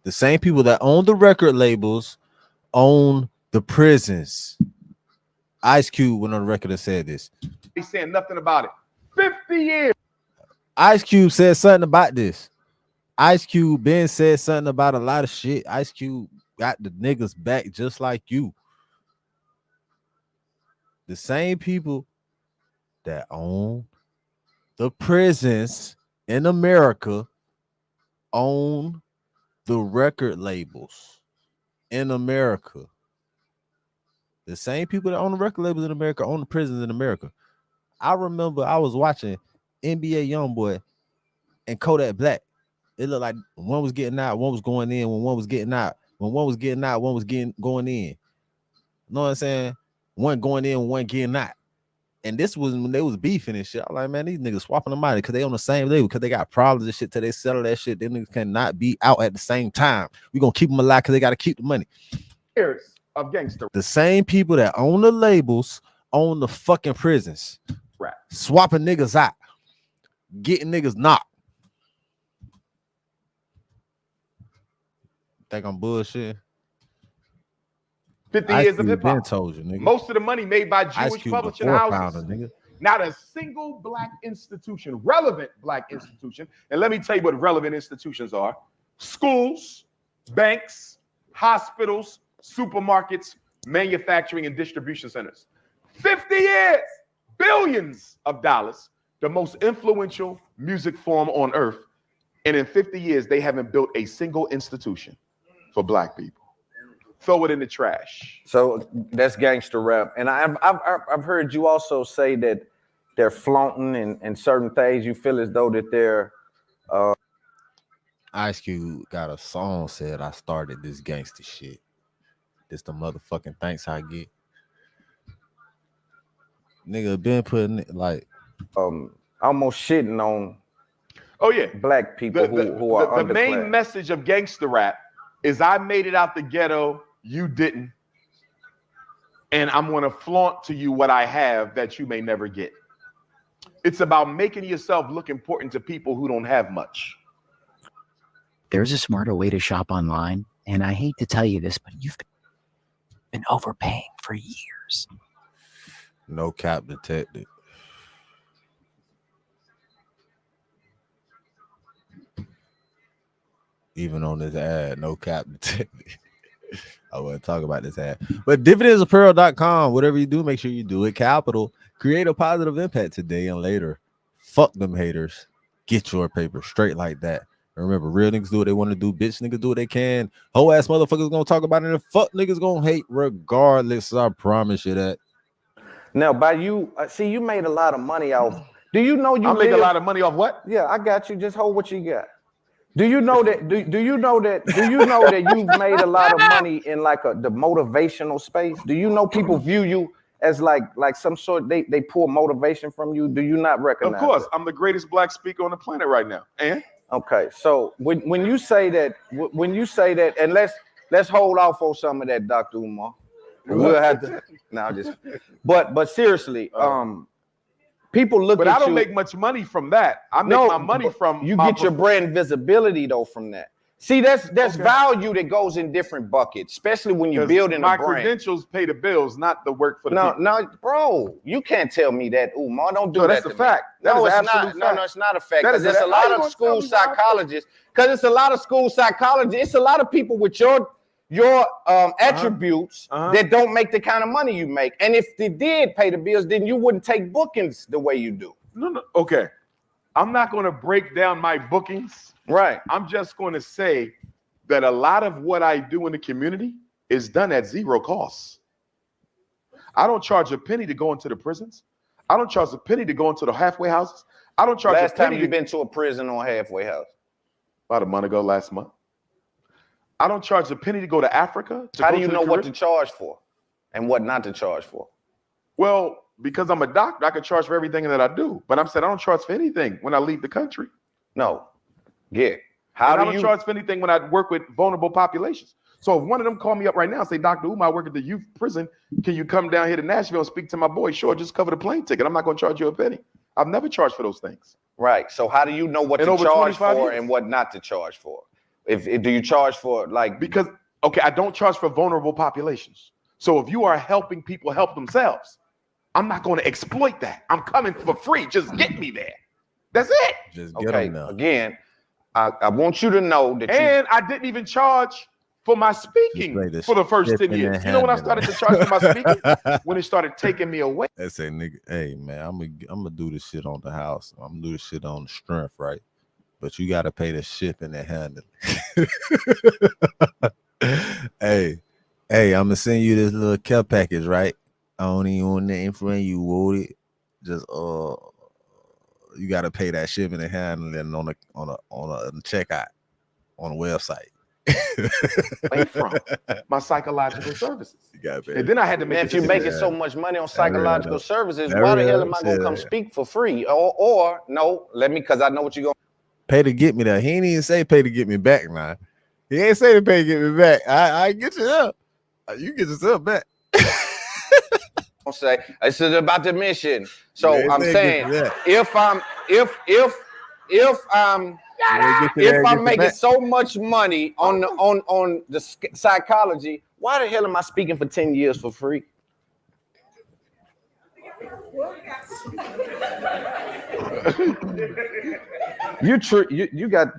The same people that own the record labels own the prisons. Ice Cube went on the record and said this. He's saying nothing about it. 50 years. Ice Cube said something about this. Ice Cube Ben said something about a lot of shit. Ice Cube got the niggas back just like you. The same people that own the prisons in America own the record labels in America. The same people that own the record labels in America own the prisons in America. I remember I was watching NBA Youngboy and Kodak Black. It looked like one was getting out, one was going in. When one was getting out, when one was getting out, one was going in. You know what I'm saying? One going in, one getting out. And this was when they was beefing and shit. I'm like, man, these niggas swapping the money because they on the same label because they got problems and shit till they settle that shit. Them niggas cannot be out at the same time. We gonna keep them alive because they gotta keep the money. Years of gangster. The same people that own the labels own the fucking prisons. Right. Swapping niggas out. Getting niggas knocked. Think I'm bullshit? 50 years of hip hop. Told you, nigga. Most of the money made by Jewish publishing houses. Nigga. Not a single Black institution, relevant Black institution. And let me tell you what relevant institutions are. Schools, banks, hospitals, supermarkets, manufacturing and distribution centers. 50 years, billions of dollars, the most influential music form on earth. And in 50 years, they haven't built a single institution. for black people. Throw it in the trash. So that's gangster rap. And I've heard you also say that they're flaunting and certain things. You feel as though that they're Ice Cube got a song said I started this gangster shit. This the motherfucking thanks I get. Nigga been putting it like almost shitting on black people who are the main underclass. message of gangster rap is I made it out the ghetto, you didn't. And I'm gonna flaunt to you what I have that you may never get. It's about making yourself look important to people who don't have much. There's a smarter way to shop online, and I hate to tell you this, but you've been overpaying for years. No cap detected. Even on this ad, no cap detected. I wouldn't talk about this ad. But dividendsapparel.com, whatever you do, make sure you do it capital. Create a positive impact today and later. Fuck them haters. Get your paper straight like that. And remember, real niggas do what they want to do. Bitch niggas do what they can. Whole ass motherfuckers gonna talk about it, and fuck niggas gonna hate regardless. I promise you that. Now, by you, see, you made a lot of money off. Do you know you make a lot of money off what? Yeah, I got you. Just hold what you got. Do you know that? Do you know that? Do you know that you've made a lot of money in like the motivational space? Do you know people view you as like some sort? They pull motivation from you. Do you not recognize? Of course, that? I'm the greatest black speaker on the planet right now. And okay, so when you say that, and let's hold off on some of that, Dr. Umar. We'll have to now but seriously, people look but at I don't you, make much money from that. I make my money from you get your brand visibility though from that. See, that's value that goes in different buckets, especially when you're building a brand. My credentials pay the bills, not the work for the people. No, bro, you can't tell me that, Umar. Don't do that. That's a fact. No, it's not. No, it's not a fact. Because there's a lot of school psychologists. It's a lot of people with your attributes that don't make the kind of money you make. And if they did pay the bills, then you wouldn't take bookings the way you do. No. Okay. I'm not going to break down my bookings. Right. I'm just going to say that a lot of what I do in the community is done at zero cost. I don't charge a penny to go into the prisons. I don't charge a penny to go into the halfway houses. I don't charge Last a penny. time you've been to a prison or a halfway house? About a month ago, last month. I don't charge a penny to go to Africa. How do you know what to charge for and what not to charge for? Well, because I'm a doctor, I can charge for everything that I do. But I'm saying I don't charge for anything when I leave the country. No. Yeah. I don't charge for anything when I work with vulnerable populations. So if one of them call me up right now and say, Dr. Umar, I work at the youth prison. Can you come down here to Nashville and speak to my boy? Sure, just cover the plane ticket. I'm not going to charge you a penny. I've never charged for those things. Right. So how do you know what to charge for and what not to charge for? If do you charge for because I don't charge for vulnerable populations. So if you are helping people help themselves, I'm not going to exploit that. I'm coming for free. Just get me there. That's it. Just get them now. Again, I want you to know that. And I didn't even charge for my speaking for the first 10 years. You know when I started to charge for my speaking? When it started taking me away. They say, nigga, hey man, I'm gonna do this shit on the house. I'm gonna do this shit on the strength, right? But you gotta pay the shipping and handling. hey, I'm gonna send you this little care package, right? I don't even want the info you wrote it. Just you gotta pay that shipping and handling on a checkout on the website. Away from my psychological services. You gotta pay. And then I had to make if you're making so much money on psychological services, why the hell am I gonna come speak for free? Or no, because I know what you're gonna pay to get me there. He ain't even say pay to get me back, man. He ain't say to pay to get me back. I get you up. You get yourself back. Don't say this is about the mission. So I'm saying if I'm making so much money on the psychology, why the hell am I speaking for 10 years for free? You got.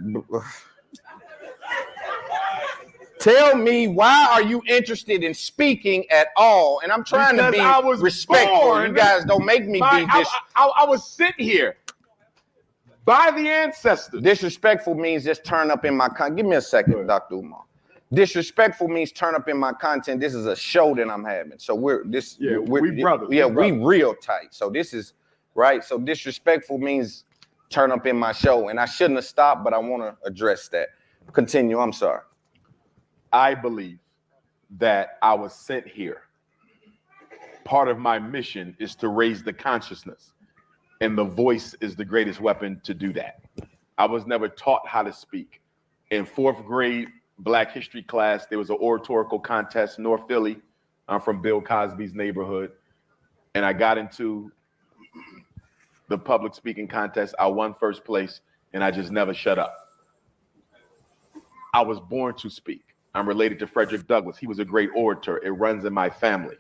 Tell me, why are you interested in speaking at all? And I'm trying to be respectful. You guys don't make me be this. I was sitting here by the ancestors. Disrespectful means just turn up in my Give me a second, Dr. Umar. disrespectful means turn up in my content. This is a show that I'm having. So we brothers. Yeah, we real tight. So this is right. So disrespectful means turn up in my show. And I shouldn't have stopped, but I want to address that. Continue. I'm sorry. I believe that I was sent here. Part of my mission is to raise the consciousness, and the voice is the greatest weapon to do that. I was never taught how to speak. In 4th grade Black history class, there was an oratorical contest in North Philly. I'm from Bill Cosby's neighborhood, and I got into the public speaking contest. I won first place, and I just never shut up. I was born to speak. I'm related to Frederick Douglass. He was a great orator. It runs in my family.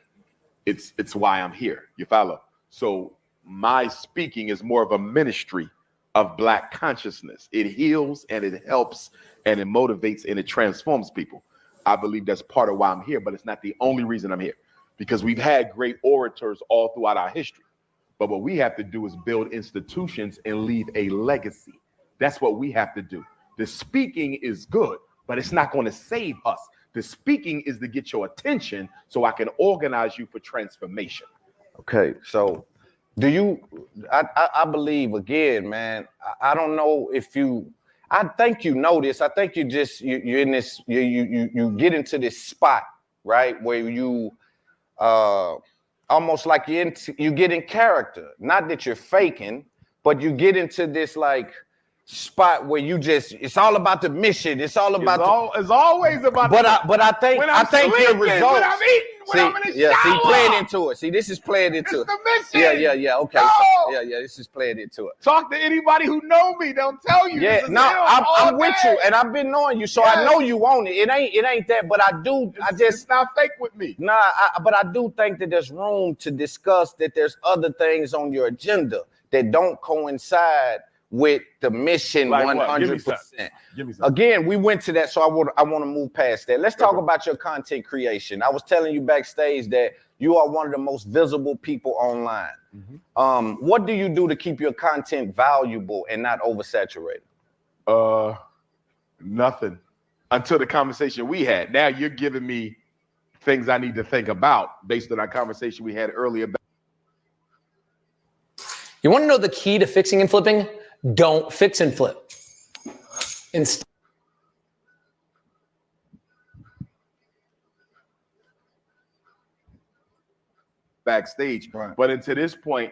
It's why I'm here. You follow? So my speaking is more of a ministry of Black consciousness. It heals and it helps and it motivates and it transforms people. I believe that's part of why I'm here, but it's not the only reason I'm here, because we've had great orators all throughout our history. But what we have to do is build institutions and leave a legacy. That's what we have to do. The speaking is good, but it's not going to save us. The speaking is to get your attention so I can organize you for transformation. Okay, so do you, I believe, again, man, I don't know if you, I think you know this. I think you just, you're in this, you get into this spot, right, where you almost like you get in character. Not that you're faking, but you get into this like spot where you just, it's all about the mission. It's all about it's always about but I think your results. When I'm eating, when I'm in the shower. See, playing into it. See, this is playing into it. The mission. Yeah. Okay. No. So, this is playing into it. Talk to anybody who know me. They'll tell you. Yeah, no, I'm with you, and I've been knowing you, so Yes. I know you want it. It ain't that, but it's not fake with me. Nah, but I do think that there's room to discuss that there's other things on your agenda that don't coincide with the mission. Like what? 100%. Give me some. Again, we went to that, so I want to move past that. Let's talk about your content creation. I was telling you backstage that you are one of the most visible people online. Mm-hmm. What do you do to keep your content valuable and not oversaturated? Nothing until the conversation we had. Now you're giving me things I need to think about based on our conversation we had earlier. You want to know the key to fixing and flipping? Don't fix and flip. Instead, backstage. Right. But until this point,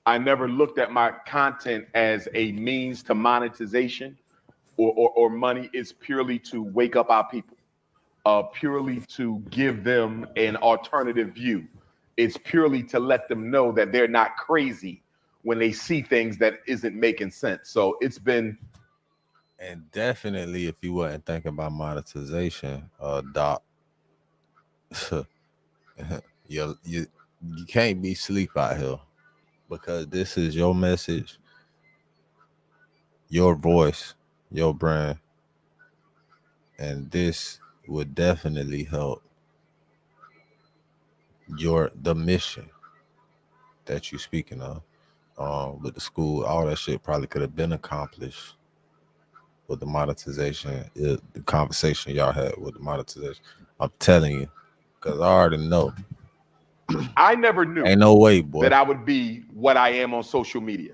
I never looked at my content as a means to monetization or money. It's purely to wake up our people, purely to give them an alternative view. It's purely to let them know that they're not crazy when they see things that isn't making sense. So it's been. And definitely, if you wasn't thinking about monetization, Doc, you can't be sleep out here, because this is your message, your voice, your brand, and this would definitely help the mission that you're speaking of. With the school, all that shit probably could have been accomplished with the monetization, the conversation y'all had with the monetization. I'm telling you, because I already know. I never knew. Ain't no way, boy, that I would be what I am on social media.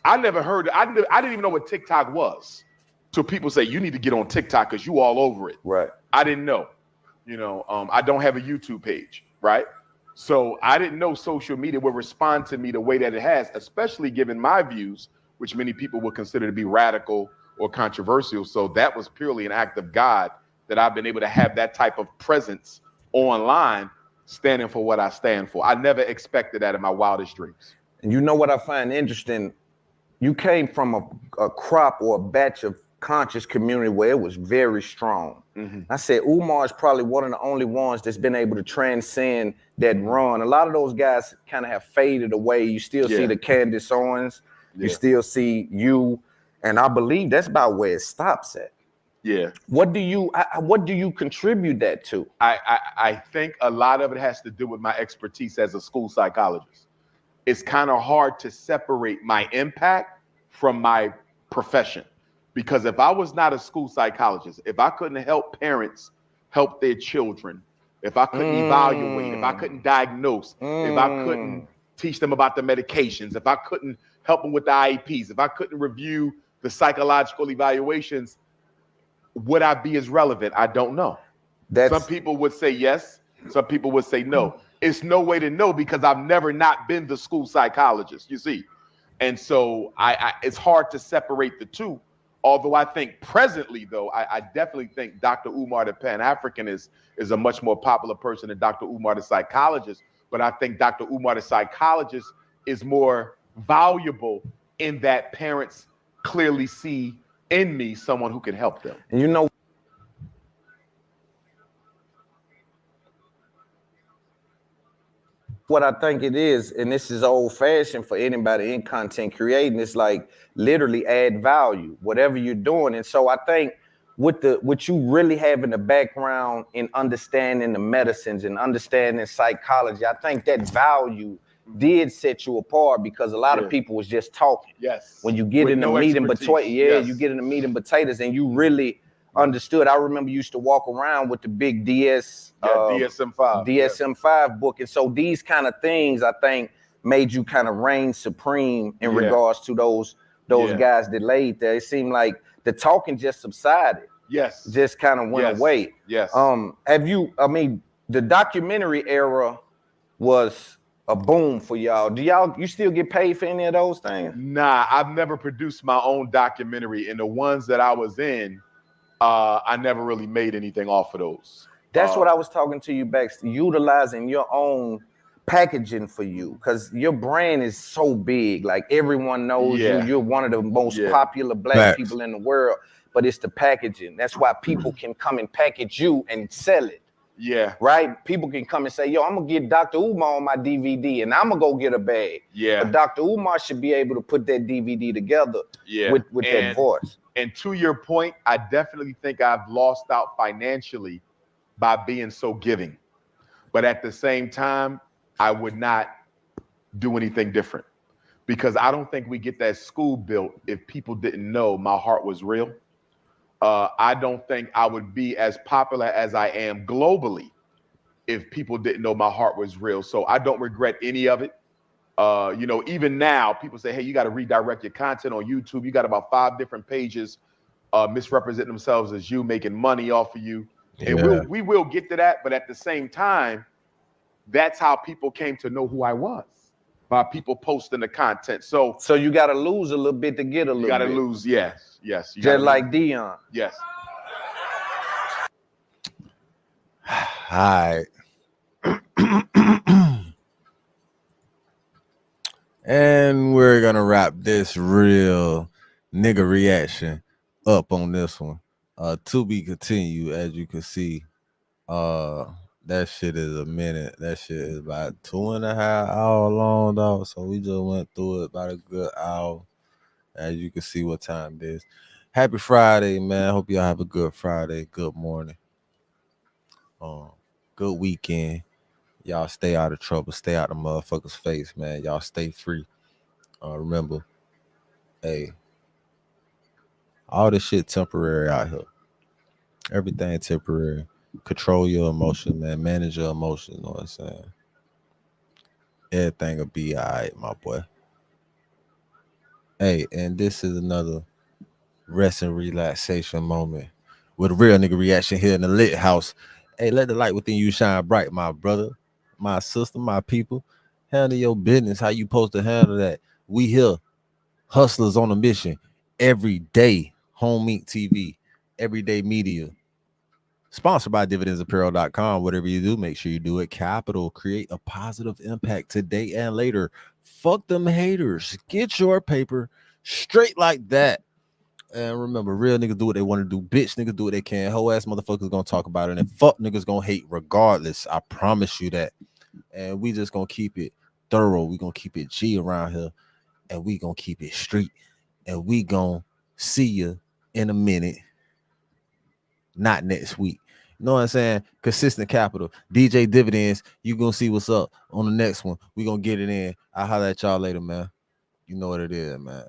I never heard. I didn't even know what TikTok was. So people say you need to get on TikTok because you all over it. Right. I didn't know. I don't have a YouTube page. Right. So I didn't know social media would respond to me the way that it has, especially given my views, which many people would consider to be radical or controversial. So that was purely an act of God that I've been able to have that type of presence online, standing for what I stand for. I never expected that in my wildest dreams. And you know what I find interesting? You came from a crop or a batch of conscious community where it was very strong. Mm-hmm. I said Umar is probably one of the only ones that's been able to transcend that run. A lot of those guys kind of have faded away. You still see the Candace Owens. You still see you. And I believe that's about where it stops at. Yeah. What do you contribute that to? I think a lot of it has to do with my expertise as a school psychologist. It's kind of hard to separate my impact from my profession. Because if I was not a school psychologist, if I couldn't help parents help their children, if I couldn't evaluate, if I couldn't diagnose, if I couldn't teach them about the medications, if I couldn't help them with the IEPs, if I couldn't review the psychological evaluations, would I be as relevant? I don't know. Some people would say yes. Some people would say no. It's no way to know because I've never not been the school psychologist, you see. And so it's hard to separate the two. Although I think presently, though, I definitely think Dr. Umar, the Pan-African, is a much more popular person than Dr. Umar, the psychologist. But I think Dr. Umar, the psychologist, is more valuable in that parents clearly see in me someone who can help them. And you know, what I think it is, and this is old fashioned for anybody in content creating, it's like literally add value, whatever you're doing. And so I think with you really having a background in understanding the medicines and understanding psychology, I think that value did set you apart because a lot of people was just talking. Yes. When you get in the meat and potatoes, you get in the meat and potatoes and you really understood. I remember you used to walk around with the big DSM-5 book. And so these kind of things, I think, made you kind of reign supreme in regards to those guys that laid there. It seemed like the talking just subsided. Yes. Just kind of went away. Yes. The documentary era was a boom for y'all. You still get paid for any of those things? Nah, I've never produced my own documentary. And the ones that I was in, I never really made anything off of those. That's what I was talking to you back, utilizing your own packaging for you, because your brand is so big. Like everyone knows you. You're one of the most popular black people in the world, but it's the packaging. That's why people can come and package you and sell it. Yeah. Right? People can come and say, yo, I'm going to get Dr. Umar on my DVD and I'm going to go get a bag. Yeah. But Dr. Umar should be able to put that DVD together with that voice. And to your point, I definitely think I've lost out financially by being so giving. But at the same time, I would not do anything different because I don't think we get that school built if people didn't know my heart was real. I don't think I would be as popular as I am globally if people didn't know my heart was real. So I don't regret any of it. Even now, people say, hey, you got to redirect your content on YouTube. You got about 5 different pages misrepresenting themselves as you, making money off of you. And we will get to that. But at the same time, that's how people came to know who I was, by people posting the content. So you got to lose a little bit to get a little bit. You got to lose, yes. Just like Dion. Yes. All right. And we're going to wrap this real nigga reaction up on this one. To be continued, as you can see. That shit is a minute. That shit is about 2.5 hours long, though. So we just went through it about a good hour. As you can see what time it is. Happy Friday, man. Hope y'all have a good Friday. Good morning. Good weekend. Y'all stay out of trouble. Stay out of motherfuckers' face, man. Y'all stay free. Remember, hey, all this shit temporary out here. Everything temporary. Control your emotions, man. Manage your emotions, you know what I'm saying? Everything will be all right, my boy. Hey, and this is another rest and relaxation moment with a real nigga reaction here in the lit house. Hey, let the light within you shine bright, my brother, my sister, my people. Handle your business how you supposed to handle that. We here, hustlers on a mission every day. Home Meat TV, everyday media. Sponsored by dividendsapparel.com. Whatever you do, make sure you do it capital. Create a positive impact today and later. Fuck them haters. Get your paper straight like that. And remember, real niggas do what they want to do. Bitch niggas do what they can. Hoe ass motherfuckers gonna talk about it. And fuck niggas gonna hate regardless. I promise you that. And we just gonna keep it thorough. We gonna keep it G around here. And we gonna keep it street. And we gonna see you in a minute. Not next week. You know what I'm saying? Consistent capital. DJ Dividends. You gonna see what's up on the next one. We gonna get it in. I'll holler at y'all later, man. You know what it is, man.